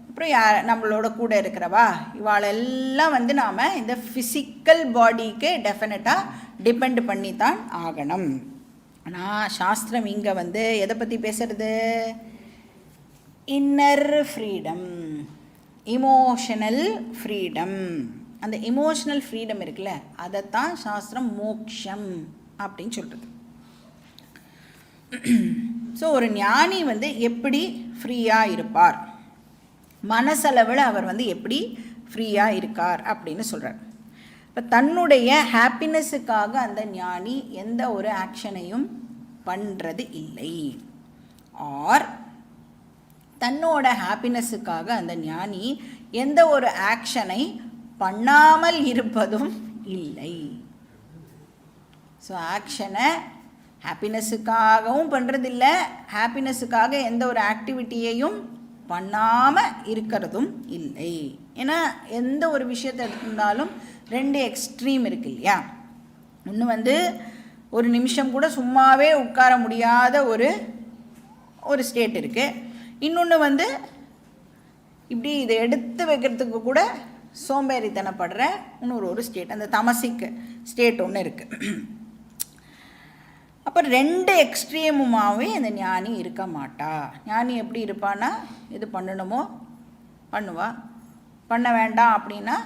அப்புறம் நம்மளோட கூட இருக்கிறவா, இவாளெல்லாம் வந்து நாம் இந்த ஃபிசிக்கல் பாடிக்கு டெஃபினட்டாக டிபெண்ட் பண்ணி தான் ஆகணும். ஆனால் சாஸ்திரம் இங்கே வந்து எதை பற்றி பேசுறது? Inner freedom, emotional freedom. அந்த இமோஷனல் ஃப்ரீடம் இருக்குல்ல அதைத்தான் சாஸ்திரம் மோக்ஷம் அப்படின்னு சொல்கிறது. ஸோ ஒரு ஞானி வந்து எப்படி ஃப்ரீயாக இருப்பார், மனசளவில் அவர் வந்து எப்படி ஃப்ரீயாக இருக்கார் அப்படின்னு சொல்கிறார். இப்போ தன்னுடைய ஹாப்பினஸுக்காக அந்த ஞானி எந்த ஒரு ஆக்ஷனையும் பண்ணுறது இல்லை. ஆர் தன்னோட ஹாப்பினஸுக்காக அந்த ஞானி எந்த ஒரு ஆக்ஷனை பண்ணாமல் இருப்பதும் இல்லை. ஸோ ஆக்ஷனை ஹாப்பினஸுக்காகவும் பண்ணுறதில்ல, ஹாப்பினஸுக்காக எந்த ஒரு ஆக்டிவிட்டியையும் பண்ணாமல் இருக்கிறதும் இல்லை. ஏன்னா எந்த ஒரு விஷயத்தை எடுத்திருந்தாலும் ரெண்டு எக்ஸ்ட்ரீம் இருக்கு இல்லையா. ஒன்று வந்து ஒரு நிமிஷம் கூட சும்மாவே உட்கார முடியாத ஒரு ஸ்டேட் இருக்குது. இன்னொன்று வந்து இப்படி இதை எடுத்து வைக்கிறதுக்கு கூட சோம்பேறித்தனப்படுற இன்னொரு ஸ்டேட், அந்த தமசிக் ஸ்டேட் ஒன்று இருக்குது. அப்போ ரெண்டு எக்ஸ்ட்ரீமுமாகவே அந்த ஞானி இருக்க மாட்டா. ஞானி எப்படி இருப்பான்னா, எது பண்ணணுமோ பண்ணுவா, பண்ண வேண்டாம் அப்படின்னா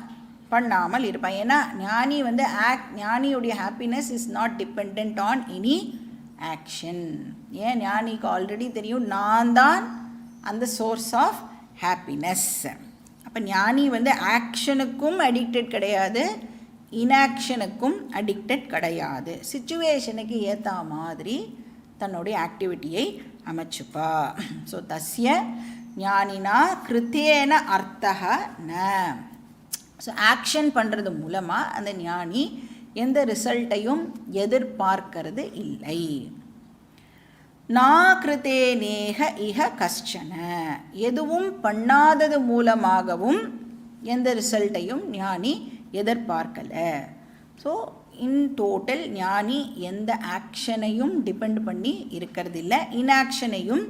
பண்ணாமல் இருப்பான். ஏன்னா ஞானி வந்து ஞானியுடைய happiness is not depend on any action. ஏன் ஞானிக்கு ஆல்ரெடி தெரியும் நான் தான் அந்த சோர்ஸ் ஆஃப் ஹாப்பினஸ். அப்போ ஞானி வந்து ஆக்ஷனுக்கும் அடிக்டட் கிடையாது, இன்ஆக்ஷனுக்கும் அடிக்டட் கிடையாது. சிச்சுவேஷனுக்கு ஏற்ற மாதிரி தன்னுடைய ஆக்டிவிட்டியை அமைச்சுப்பா. ஸோ தஸ்ய ஞானினா கிருத்தேன அர்த்தக ந. ஸோ ஆக்ஷன் பண்ணுறது மூலமாக அந்த ஞானி எந்த ரிசல்ட்டையும் எதிர்பார்க்கறது இல்லை. நா கிருத்தே நேக இஹ கஷ்டன, எதுவும் பண்ணாதது மூலமாகவும் எந்த ரிசல்ட்டையும் ஞானி எதிர்பார்க்கலை. ஸோ இன் டோட்டல் ஞானி எந்த ஆக்ஷனையும் டிபெண்ட் பண்ணி இருக்கிறதில்ல, இன்ஆக்ஷனையும்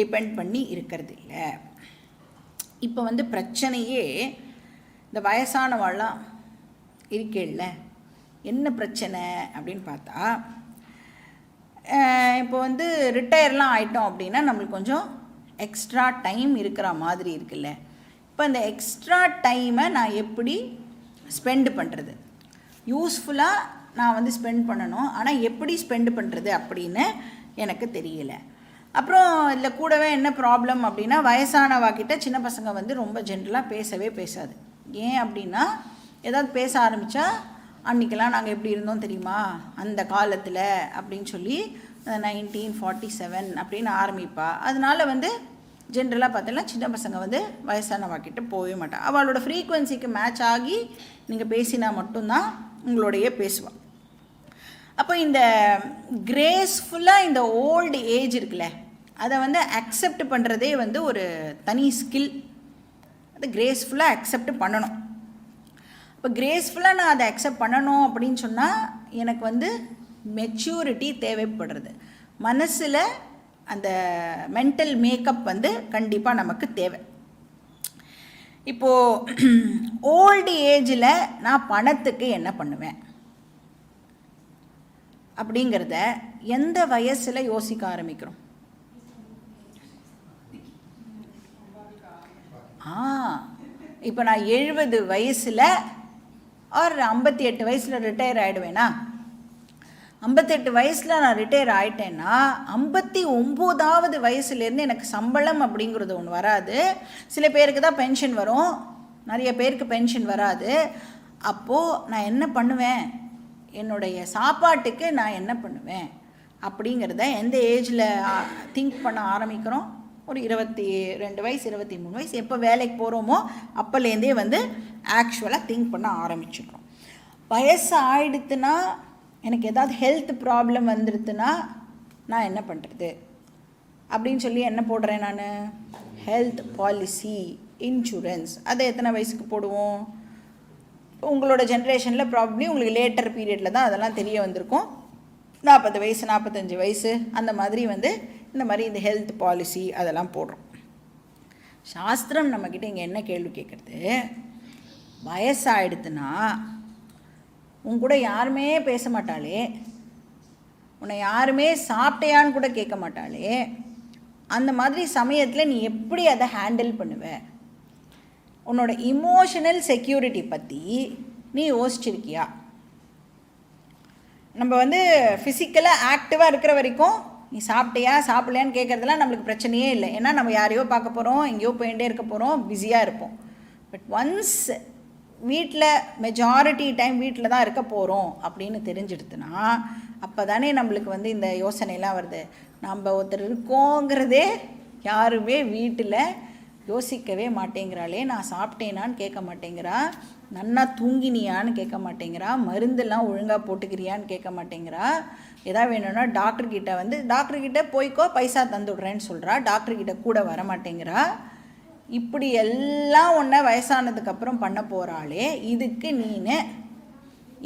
டிபெண்ட் பண்ணி இருக்கிறதில்ல. இப்போ வந்து பிரச்சனையே இந்த வயசானவாள்லாம் இருக்கேல்ல, என்ன பிரச்சனை அப்படின்னு பார்த்தா, இப்போ வந்து ரிட்டையர்லாம் ஆகிட்டோம் அப்படின்னா நம்மளுக்கு கொஞ்சம் எக்ஸ்ட்ரா டைம் இருக்கிற மாதிரி இருக்குல்ல. இப்போ இந்த எக்ஸ்ட்ரா டைமை நான் எப்படி ஸ்பெண்ட் பண்ணுறது, யூஸ்ஃபுல்லாக நான் வந்து ஸ்பெண்ட் பண்ணணும், ஆனால் எப்படி ஸ்பெண்ட் பண்ணுறது அப்படின்னு எனக்கு தெரியல. அப்புறம் இதில் கூடவே என்ன ப்ராப்ளம் அப்படின்னா, வயசானவாக்கிட்ட சின்ன பசங்க வந்து ரொம்ப ஜென்ரலாக பேசவே பேசாது. ஏன் அப்படின்னா, ஏதாவது பேச ஆரம்பித்தா அன்றைக்கெல்லாம் நாங்கள் எப்படி இருந்தோம் தெரியுமா அந்த காலத்தில் அப்படின்னு சொல்லி 1947 அப்படின்னு ஆரம்பிப்பா. அதனால வந்து ஜென்ரலாக பார்த்தீங்கன்னா சின்ன பசங்க வந்து வயசானவாக்கிட்ட போகவே மாட்டான். அவளோட ஃப்ரீக்குவென்சிக்கு மேட்ச் ஆகி நீங்கள் பேசினா மட்டும்தான் உங்களோடையே பேசுவாள். அப்போ இந்த கிரேஸ்ஃபுல்லாக இந்த ஓல்டு ஏஜ் இருக்குல்ல, அதை வந்து அக்செப்ட் பண்ணுறதே வந்து ஒரு தனி ஸ்கில். அது கிரேஸ்ஃபுல்லாக அக்செப்ட் பண்ணணும். இப்போ கிரேஸ்ஃபுல்லாக நான் அதை அக்செப்ட் பண்ணணும் அப்படின்னு சொன்னால் எனக்கு வந்து மெச்சூரிட்டி தேவைப்படுறது. மனசில் அந்த மென்டல் மேக்கப் வந்து கண்டிப்பாக நமக்கு தேவை. இப்போது ஓல்டு ஏஜில் நான் பணத்துக்கு என்ன பண்ணுவேன் அப்படிங்கிறத எந்த வயசில் யோசிக்க ஆரம்பிக்கிறோம்? இப்போ நான் 70 வயசில் ஒரு 58 வயசில் ரிட்டையர் ஆகிடுவேனா? 58 வயசில் நான் ரிட்டையர் ஆகிட்டேன்னா 59வது வயசுலேருந்து எனக்கு சம்பளம் அப்படிங்கிறது ஒன்று வராது. சில பேருக்கு தான் பென்ஷன் வரும், நிறைய பேருக்கு பென்ஷன் வராது. அப்போது நான் என்ன பண்ணுவேன், என்னுடைய சாப்பாட்டுக்கு நான் என்ன பண்ணுவேன் அப்படிங்கிறத எந்த ஏஜில் திங்க் பண்ண ஆரம்பிக்கிறோம்? ஒரு 22 வயசு 23 வயசு எப்போ வேலைக்கு போகிறோமோ அப்போலேருந்தே வந்து ஆக்சுவலாக திங்க் பண்ண ஆரம்பிச்சுக்கிறோம். வயசு ஆகிடுத்துன்னா, எனக்கு ஏதாவது ஹெல்த் ப்ராப்ளம் வந்துடுதுன்னா நான் என்ன பண்ணுறது அப்படின்னு சொல்லி என்ன போடுறேன் நான்? Health policy, insurance. அதை எத்தனை வயசுக்கு போடுவோம்? உங்களோட ஜென்ரேஷனில் ப்ராபப்ளி உங்களுக்கு லேட்டர் பீரியடில் தான் அதெல்லாம் தெரிய வந்திருக்கும். 40 வயசு 45 வயசு அந்த மாதிரி வந்து இந்த மாதிரி இந்த ஹெல்த் பாலிசி அதெல்லாம் போடுறோம். சாஸ்திரம் நம்மக்கிட்ட இங்கே என்ன கேள்வி கேட்குறது, வயசாகிடுதுன்னா உன் கூட யாருமே பேச மாட்டாளே, உன்னை யாருமே சாப்பிட்டையான்னு கூட கேட்க மாட்டாளே, அந்த மாதிரி சமயத்தில் நீ எப்படி அதை ஹேண்டில் பண்ணுவ? உன்னோட இமோஷனல் செக்யூரிட்டி பற்றி நீ யோசிச்சிருக்கியா? நம்ம வந்து ஃபிசிக்கலாக ஆக்டிவாக இருக்கிற வரைக்கும் நீ சாப்பிட்டியா சாப்பிட்லையான்னு கேட்குறதுலாம் நம்மளுக்கு பிரச்சனையே இல்லை. ஏன்னா நம்ம யாரையோ பார்க்க போகிறோம், எங்கேயோ போயிட்டே இருக்க போகிறோம், பிஸியாக இருப்போம். பட் ஒன்ஸ் வீட்டில் மெஜாரிட்டி டைம் வீட்டில் தான் இருக்க போகிறோம் அப்படின்னு தெரிஞ்சிடுதுன்னா அப்போ தானே நம்மளுக்கு வந்து இந்த யோசனைலாம் வருது. நம்ம ஒருத்தர் இருக்கோங்கிறதே யாருமே வீட்டில் யோசிக்கவே மாட்டேங்கிறாளே, நான் சாப்பிட்டேனான்னு கேட்க மாட்டேங்கிறா, நன்னா தூங்கினியான்னு கேட்க மாட்டேங்கிறா, மருந்தெல்லாம் ஒழுங்காக போட்டுக்கிறியான்னு கேட்க மாட்டேங்கிறா, எதாவது வேணும்னா டாக்டர்கிட்ட வந்து டாக்டர்கிட்ட போய்க்கோ பைசா தந்துவிட்றேன்னு சொல்கிறா, டாக்டர்கிட்ட கூட வர மாட்டேங்கிறா. இப்படி எல்லாம் ஒன்றை வயசானதுக்கப்புறம் பண்ண போகிறாளே, இதுக்கு நீ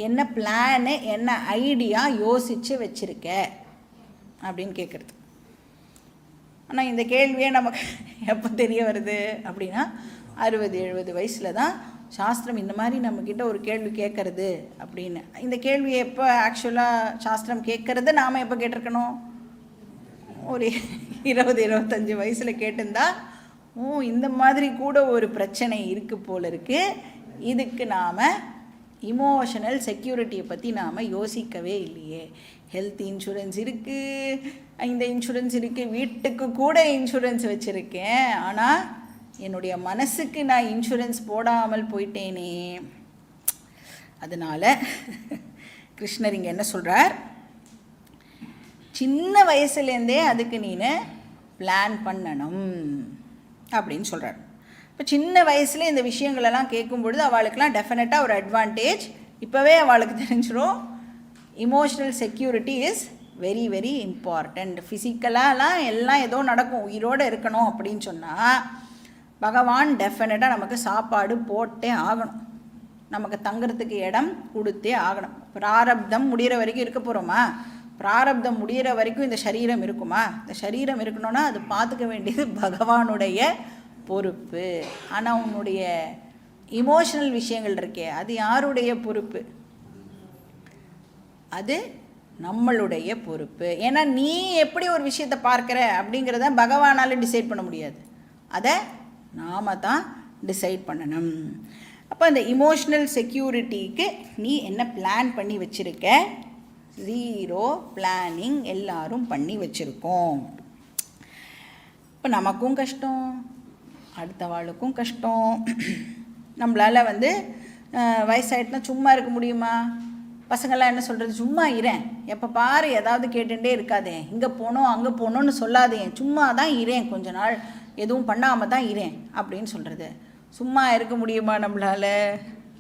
என்ன பிளானு என்ன ஐடியா யோசித்து வச்சுருக்க அப்படின்னு கேட்குறது. ஆனால் இந்த கேள்வியே நமக்கு எப்போ தெரிய வருது அப்படின்னா 60-70 வயசில் தான் சாஸ்திரம் இந்த மாதிரி நம்மக்கிட்ட ஒரு கேள்வி கேட்குறது அப்படின்னு. இந்த கேள்வியை எப்போ ஆக்சுவலாக சாஸ்திரம் கேட்குறது நாம் எப்போ கேட்டிருக்கணும்? ஒரு 20-25 வயசில் கேட்டிருந்தா இந்த மாதிரி கூட ஒரு பிரச்சனை இருக்குது போல இருக்குது, இதுக்கு நாம் இமோஷனல் செக்யூரிட்டியை பற்றி நாம் யோசிக்கவே இல்லையே. ஹெல்த் இன்சூரன்ஸ் இருக்குது, இந்த இன்சூரன்ஸ் இருக்குது, வீட்டுக்கு கூட இன்சூரன்ஸ் வச்சுருக்கேன், ஆனால் என்னுடைய மனசுக்கு நான் இன்சூரன்ஸ் போடாமல் போயிட்டேனே. அதனால் கிருஷ்ணர் இங்கே என்ன சொல்கிறார், சின்ன வயசுலேருந்தே அதுக்கு நீ பிளான் பண்ணணும் அப்படின்னு சொல்கிறார். இப்போ சின்ன வயசில் இந்த விஷயங்களெல்லாம் கேட்கும்பொழுது அவளுக்கெல்லாம் டெஃபினட்டாக ஒரு அட்வான்டேஜ் இப்போவே அவளுக்கு தெரிஞ்சிடும். Emotional security is very very important. ஃபிசிக்கலாலாம் எல்லாம் ஏதோ நடக்கும், உயிரோடு இருக்கணும் அப்படின்னு சொன்னால் பகவான் டெஃபினட்டாக நமக்கு சாப்பாடு போட்டே ஆகணும், நமக்கு தங்குறதுக்கு இடம் கொடுத்தே ஆகணும். பிராரப்தம் முடிகிற வரைக்கும் இருக்க போகிறோமா? பிராரப்தம் முடிகிற வரைக்கும் இந்த சரீரம் இருக்குமா? இந்த சரீரம் இருக்கணும்னா அது பார்த்துக்க வேண்டியது பகவானுடைய பொறுப்பு. ஆனால் உன்னுடைய இமோஷனல் விஷயங்கள் இருக்கே, அது யாருடைய பொறுப்பு? அது நம்மளுடைய பொறுப்பு. ஏன்னா நீ எப்படி ஒரு விஷயத்தை பார்க்குற அப்படிங்கிறத பகவானால் டிசைட் பண்ண முடியாது, அதை நாம் தான் டிசைட் பண்ணணும். அப்போ அந்த இமோஷ்னல் செக்யூரிட்டிக்கு நீ என்ன பிளான் பண்ணி வச்சுருக்க? 0 பிளானிங் எல்லாரும் பண்ணி வச்சுருக்கோம். இப்போ நமக்கும் கஷ்டம், அடுத்தவாளுக்கும் கஷ்டம். நம்மளால் வந்து வயசாகிட்டுனா சும்மா இருக்க முடியுமா? பசங்கள்லாம் என்ன சொல்கிறது, சும்மா இரேன், எப்போ பாரு ஏதாவது கேட்டுகிட்டே இருக்காதே, இங்கே போனோம் அங்கே போனோன்னு சொல்லாதே, சும்மா தான் இரேன், கொஞ்ச நாள் எதுவும் பண்ணாமல் தான் இரேன் அப்படின்னு சொல்கிறது. சும்மா இருக்க முடியுமா நம்மளால்?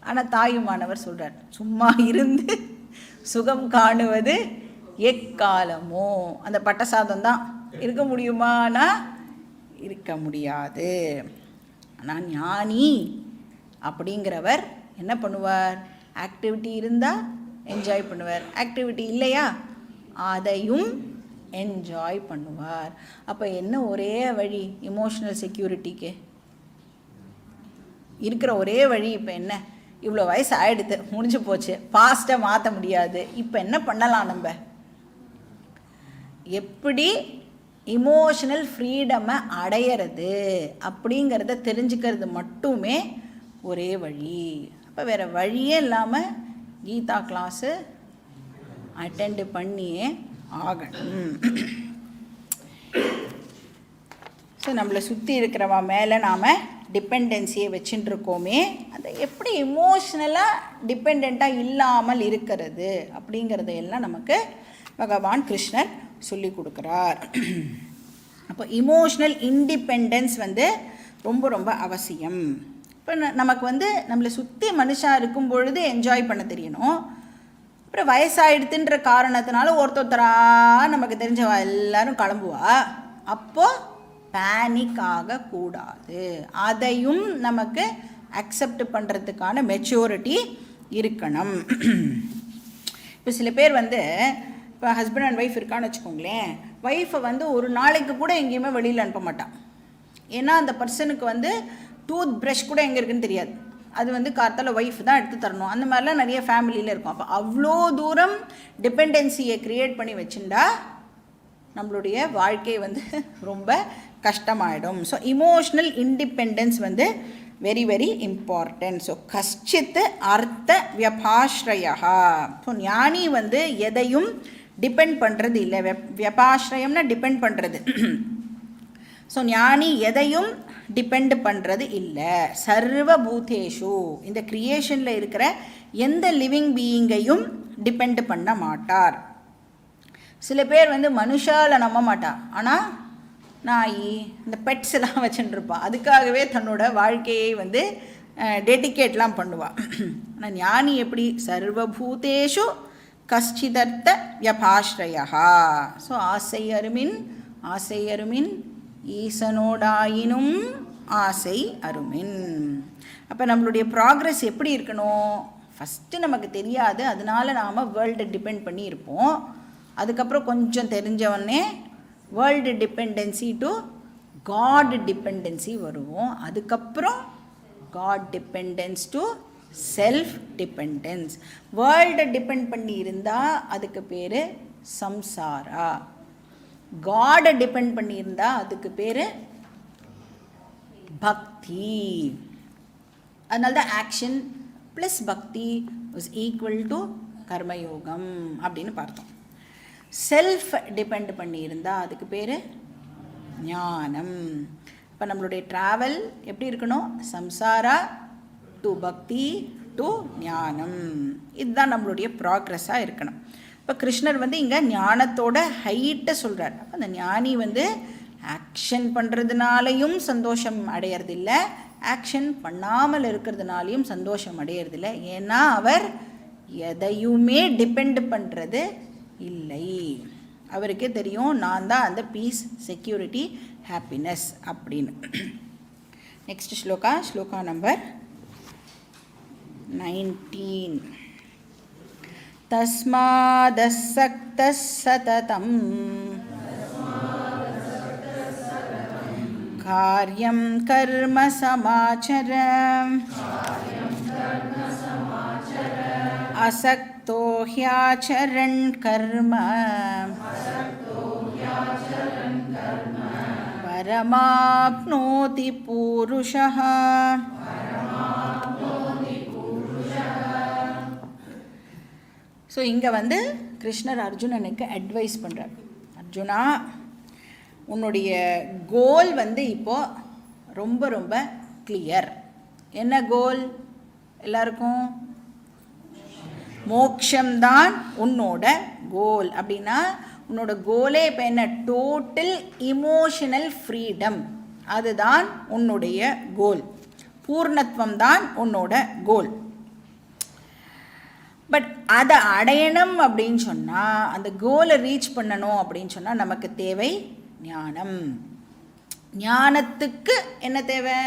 ஆனால் தாயுமானவர் சொல்கிறார், சும்மா இருந்து சுகம் காணுவது எக்காலமோ. அந்த பட்ட சாதம் தான் இருக்க முடியுமானா இருக்க முடியாது. ஆனால் ஞானி அப்படிங்கிறவர் என்ன பண்ணுவார்? ஆக்டிவிட்டி இருந்தால் என்ஜாய் பண்ணுவார், ஆக்டிவிட்டி இல்லையா அதையும் என்ஜாய் பண்ணுவார். அப்போ என்ன ஒரே வழி இமோஷனல் செக்யூரிட்டிக்கு? இருக்கிற ஒரே வழி இப்போ என்ன? இவ்வளோ வயசு ஆகிடுது, முடிஞ்சு போச்சு, பாஸ்ட்டை மாற்ற முடியாது. இப்போ என்ன பண்ணலாம்? நம்ம எப்படி இமோஷனல் ஃப்ரீடமை அடையிறது அப்படிங்கிறத தெரிஞ்சுக்கிறது மட்டுமே ஒரே வழி. அப்போ வேறு வழியே இல்லாமல் கீதா கிளாஸு அட்டெண்டு பண்ணியே ஆகணும். ஸோ நம்மளை சுற்றி இருக்கிறவா மேலே நாம் டிபெண்டன்சியை வச்சுட்டு இருக்கோமே, அதை எப்படி இமோஷ்னலாக டிபெண்ட்டாக இல்லாமல் இருக்கிறது அப்படிங்கிறதையெல்லாம் நமக்கு பகவான் கிருஷ்ணர் சொல்லி கொடுக்குறார். அப்போ இமோஷ்னல் இண்டிபெண்டன்ஸ் ரொம்ப ரொம்ப அவசியம். இப்போ நமக்கு நம்மளை சுற்றி மனுஷாக இருக்கும் பொழுது என்ஜாய் பண்ண தெரியணும். அப்புறம் வயசாகிடுதுன்ற காரணத்தினால ஒருத்தராக நமக்கு தெரிஞ்சவா எல்லாரும் கிளம்புவா. அப்போது பேனிக் ஆகக்கூடாது. அதையும் நமக்கு அக்செப்ட் பண்ணுறதுக்கான மெச்சூரிட்டி இருக்கணும். இப்போ சில பேர் இப்போ ஹஸ்பண்ட் அண்ட் ஒய்ஃப் இருக்கான்னு வச்சுக்கோங்களேன், ஒய்ஃபை ஒரு நாளைக்கு கூட எங்கேயுமே வெளியில் அனுப்ப மாட்டான். ஏன்னா அந்த பர்சனுக்கு டூத் ப்ரஷ் கூட எங்கே இருக்குன்னு தெரியாது. அது கார்த்தால ஒய்ஃப் தான் எடுத்து தரணும். அந்த மாதிரிலாம் நிறைய ஃபேமிலியில் இருக்கும். அப்போ அவ்வளோ தூரம் டிபெண்டன்சியை க்ரியேட் பண்ணி வச்சுட்டா நம்மளுடைய வாழ்க்கை ரொம்ப கஷ்டமாயிடும். So emotional independence very very important. So கஷ்டித் அர்த்த வியபாஸ்ரயா. ஸோ ஞானி எதையும் டிபெண்ட் பண்ணுறது இல்லை. வியபாஸ்ரயம்னா டிபெண்ட் பண்ணுறது. ஸோ ஞானி எதையும் டிபெண்ட் பண்ணுறது இல்லை. சர்வபூதேஷு, இந்த கிரியேஷனில் இருக்கிற எந்த லிவிங் பீயிங்கையும் டிபெண்ட் பண்ண மாட்டார். சில பேர் மனுஷால் நம்ப மாட்டா, ஆனால் நாய் இந்த பெட்ஸ் எல்லாம் வச்சுட்டுருப்பா. அதுக்காகவே தன்னோட வாழ்க்கையை டெடிகேட்லாம் பண்ணுவாள். ஆனால் ஞானி எப்படி? சர்வபூதேஷு கஷ்டிதர்த்த வியபாஸ்ரயா. ஸோ ஆசை அருமின் ஈசனோடாயினும் ஆசை அருமின். அப்போ நம்மளுடைய ப்ராக்ரஸ் எப்படி இருக்கணும்? ஃபஸ்ட்டு நமக்கு தெரியாது, அதனால நாம் வேர்ல்டை டிபெண்ட் பண்ணி இருப்போம். அதுக்கப்புறம் கொஞ்சம் தெரிஞ்சவொடனே world dependency to God dependency வருவோம். அதுக்கப்புறம் God dependence to self dependence. வேர்ல்டை டிபெண்ட் பண்ணி இருந்தால் அதுக்கு பேர் சம்சாரா. காடை டிபெண்ட் பண்ணியிருந்தால் அதுக்கு பேர் பக்தி. அதனால தான் ஆக்ஷன் ப்ளஸ் பக்தி இஸ் ஈக்குவல் டு கர்மயோகம் அப்படின்னு பார்த்தோம். செல்ஃப் டிபெண்ட் பண்ணியிருந்தால் அதுக்கு பேர் ஞானம். இப்போ நம்மளுடைய ட்ராவல் எப்படி இருக்கணும்? சம்சாரா டு பக்தி டு ஞானம். இதுதான் நம்மளுடைய ப்ராக்ரஸாக இருக்கணும். இப்போ கிருஷ்ணர் இங்கே ஞானத்தோட ஹைட்டை சொல்கிறார். அப்போ அந்த ஞானி ஆக்ஷன் பண்ணுறதுனாலையும் சந்தோஷம் அடையிறதில்லை, ஆக்ஷன் பண்ணாமல் இருக்கிறதுனாலையும் சந்தோஷம் அடையிறதில்லை. ஏன்னா அவர் எதையுமே டிபெண்ட் பண்ணுறது இல்லை. அவருக்கே தெரியும் நான் தான் அந்த பீஸ், செக்யூரிட்டி, ஹாப்பினஸ் அப்படின்னு. Next shloka number 19. தஸ்மாதஸ்ஸக்தः சததம் கார்யம் கர்ம சமாச்சர அசக்தோ ஹ்யாச்சரன் கர்ம பரமாப்னோதி பூருஷः. ஸோ இங்கே கிருஷ்ணர் அர்ஜுனனுக்கு அட்வைஸ் பண்ணுறார். அர்ஜுனா, உன்னுடைய கோல் இப்போது ரொம்ப ரொம்ப கிளியர். என்ன கோல்? எல்லாருக்கும் மோக்ஷம்தான் உன்னோட கோல். அப்படின்னா உன்னோட கோலே இப்போ என்ன? Total emotional freedom. அதுதான் உன்னுடைய கோல். பூர்ணத்துவம் தான் உன்னோட கோல். பட் அதை அடையணும் அப்படின்னு சொன்னால், அந்த கோலை ரீச் பண்ணணும் அப்படின்னு சொன்னால் நமக்கு தேவை ஞானம். ஞானத்துக்கு என்ன தேவை?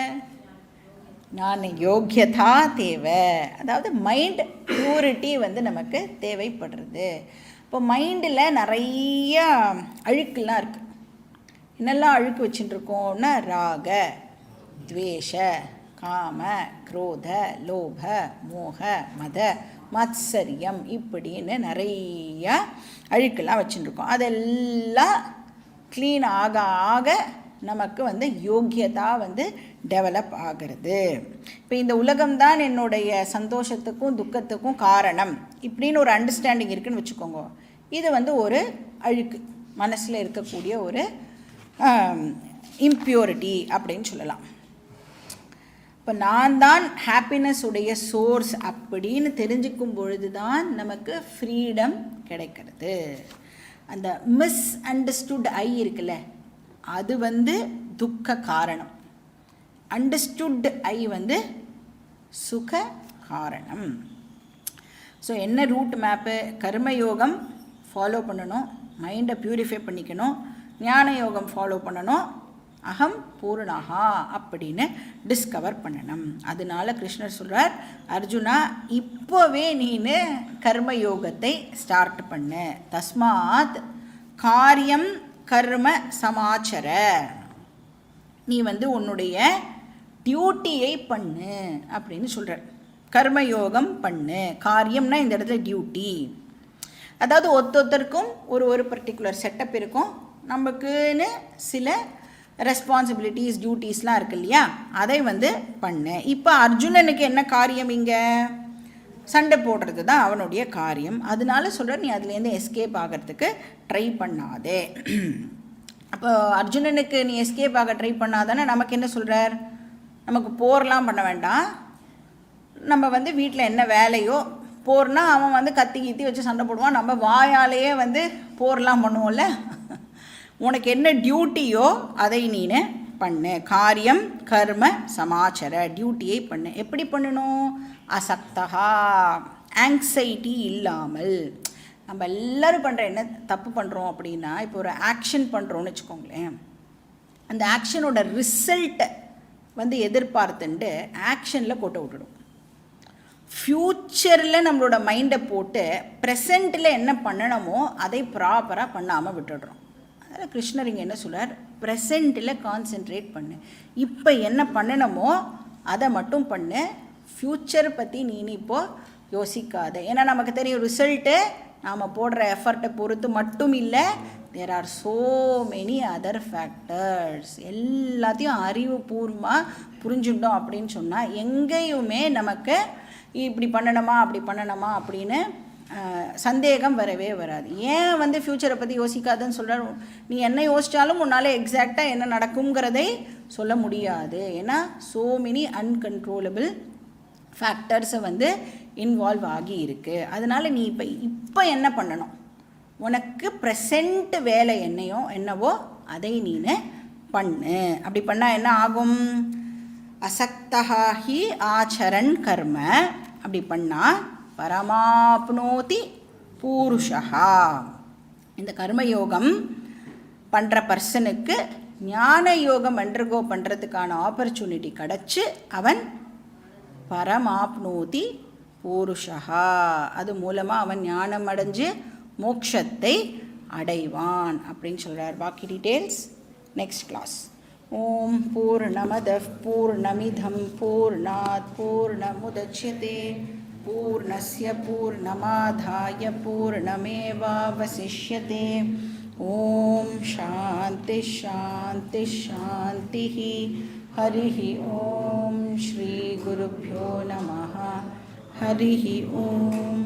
ஞான யோக்கியதா தேவை. அதாவது மைண்ட் பியூரிட்டி நமக்கு தேவைப்படுறது. இப்போ மைண்டில் நிறைய அழுக்கெல்லாம் இருக்குது. என்னெல்லாம் அழுக்கு வச்சுட்டுருக்கோம்னா, ராக, துவேஷ, காம, குரோத, லோப, மோக, மத, மத்சரியம் இப்படின்னு நிறைய அழுக்கெல்லாம் வச்சுட்டுருக்கோம். அதெல்லாம் க்ளீன் ஆக ஆக நமக்கு யோக்கியதா டெவலப் ஆகிறது. இப்போ இந்த உலகம்தான் என்னுடைய சந்தோஷத்துக்கும் துக்கத்துக்கும் காரணம் இப்படின்னு ஒரு அண்டர்ஸ்டாண்டிங் இருக்குதுன்னு வச்சுக்கோங்க. இது ஒரு அழுக்கு, மனசில் இருக்கக்கூடிய ஒரு இம்ப்யூரிட்டி அப்படின்னு சொல்லலாம். இப்போ நான் தான் ஹாப்பினஸ் உடைய சோர்ஸ் அப்படின்னு தெரிஞ்சுக்கும் பொழுது தான் நமக்கு ஃப்ரீடம் கிடைக்கிறது. அந்த மிஸ் அண்டர்ஸ்டுட் ஐ இருக்குல்ல, அது துக்க காரணம். அண்டர்ஸ்டுட் ஐ சுக காரணம். ஸோ என்ன ரூட் மேப்பு? கர்மயோகம் ஃபாலோ பண்ணணும், மைண்டை ப்யூரிஃபை பண்ணிக்கணும், ஞான யோகம் ஃபாலோ பண்ணணும், அகம் பூர்ணஹா அப்படின்னு டிஸ்கவர் பண்ணணும். அதனால கிருஷ்ணர் சொல்கிறார், அர்ஜுனா இப்போவே நீனு கர்மயோகத்தை ஸ்டார்ட் பண்ணு. தஸ்மாத் காரியம் கர்ம சமாச்சர, நீ உன்னுடைய டியூட்டியை பண்ணு அப்படின்னு சொல்கிறார். கர்மயோகம் பண்ணு. காரியம்னா இந்த இடத்துல டியூட்டி. அதாவது ஒருத்தருக்கும் ஒரு பர்டிகுலர் செட்டப் இருக்கும். நமக்குன்னு சில ரெஸ்பான்சிபிலிட்டிஸ், டியூட்டிஸ்லாம் இருக்கு இல்லையா, அதை பண்ணு. இப்போ அர்ஜுனனுக்கு என்ன காரியம்? இங்கே சண்டை போடுறது தான் அவனுடைய காரியம். அதனால சொல்கிற, நீ அதுலேருந்து எஸ்கேப் ஆகிறதுக்கு ட்ரை பண்ணாதே. அப்போ அர்ஜுனனுக்கு நீ எஸ்கேப் ஆக ட்ரை பண்ணாதானே நமக்கு என்ன சொல்கிறார்? நமக்கு போர்லாம் பண்ண வேண்டாம், நம்ம வீட்டில் என்ன வேலையோ, போர்னா அவன் கத்தி கீத்தி வச்சு சண்டை போடுவான், நம்ம வாயாலேயே போர்லாம் பண்ணுவோம்ல. உனக்கு என்ன டியூட்டியோ அதை நீனு பண்ணு. காரியம் கர்ம சமாச்சர, டியூட்டியை பண்ணு. எப்படி பண்ணணும்? அசக்தகா, ஆங்ஸைட்டி இல்லாமல். நம்ம எல்லோரும் பண்ணுற என்ன தப்பு பண்ணுறோம் அப்படின்னா, இப்போ ஒரு ஆக்ஷன் பண்ணுறோன்னு வச்சுக்கோங்களேன், அந்த ஆக்ஷனோட ரிசல்ட்டை எதிர்பார்த்துட்டு ஆக்ஷனில் போட்டு விட்டுடும். ஃப்யூச்சரில் நம்மளோட மைண்டை போட்டு ப்ரெசண்ட்டில் என்ன பண்ணணுமோ அதை ப்ராப்பராக பண்ணாமல் விட்டுடுறோம். அதில் கிருஷ்ணர் இங்கே என்ன சொல்கிறார்? ப்ரெசண்ட்டில் கான்சென்ட்ரேட் பண்ணு. இப்போ என்ன பண்ணணுமோ அதை மட்டும் பண்ணு. ஃப்யூச்சர் பற்றி நீ இப்போது யோசிக்காத. ஏன்னா நமக்கு தெரியும் ரிசல்ட்டு நாம் போடுற எஃபர்ட்டை பொறுத்து மட்டும் இல்லை, there are so many other factors. எல்லாத்தையும் அறிவுபூர்வமாக புரிஞ்சுட்டோம் அப்படின்னு சொன்னால் எங்கேயுமே நமக்கு இப்படி பண்ணணுமா அப்படி பண்ணணுமா அப்படின்னு சந்தேகம் வரவே வராது. ஏன் ஃப்யூச்சரை பற்றி யோசிக்காதுன்னு சொல்கிற? நீ என்ன யோசித்தாலும் உன்னால் எக்ஸாக்டாக என்ன நடக்குங்கிறதை சொல்ல முடியாது. ஏன்னா ஸோ மெனி அன்கண்ட்ரோலபிள் ஃபேக்டர்ஸை இன்வால்வ் ஆகி இருக்குது. அதனால் நீ இப்போ என்ன பண்ணணும்? உனக்கு ப்ரெசண்ட் வேலை என்னவோ அதை நீனு பண்ணு. அப்படி பண்ணால் என்ன ஆகும்? அசக்தஹி ஆச்சரன் கர்ம. அப்படி பண்ணால் பரமாப்னோதி பூருஷா. இந்த கர்மயோகம் பண்ணுற பர்சனுக்கு ஞான யோகம் அண்டர்கோ பண்ணுறதுக்கான ஆப்பர்ச்சுனிட்டி கிடச்சி அவன் பரமாப்னோதி பூருஷா, அது மூலமாக அவன் ஞானம் அடைஞ்சு மோட்சத்தை அடைவான் அப்படின்னு சொல்கிறார். பாக்கி டீட்டெயில்ஸ் நெக்ஸ்ட் கிளாஸ். ஓம் பூர்ணமதః பூர்ணமிதம் பூர்ணாத் பூர்ணமுதச்யதே பூர்ணஸ்ய பூர்ணமாதாய பூர்ணமேவாவசிஷ்யதே. ஓம் சாந்தி சாந்தி சாந்தி. ஹரி ஓம் ஸ்ரீ குருभ्यो நமः. ஹரி ஓம்.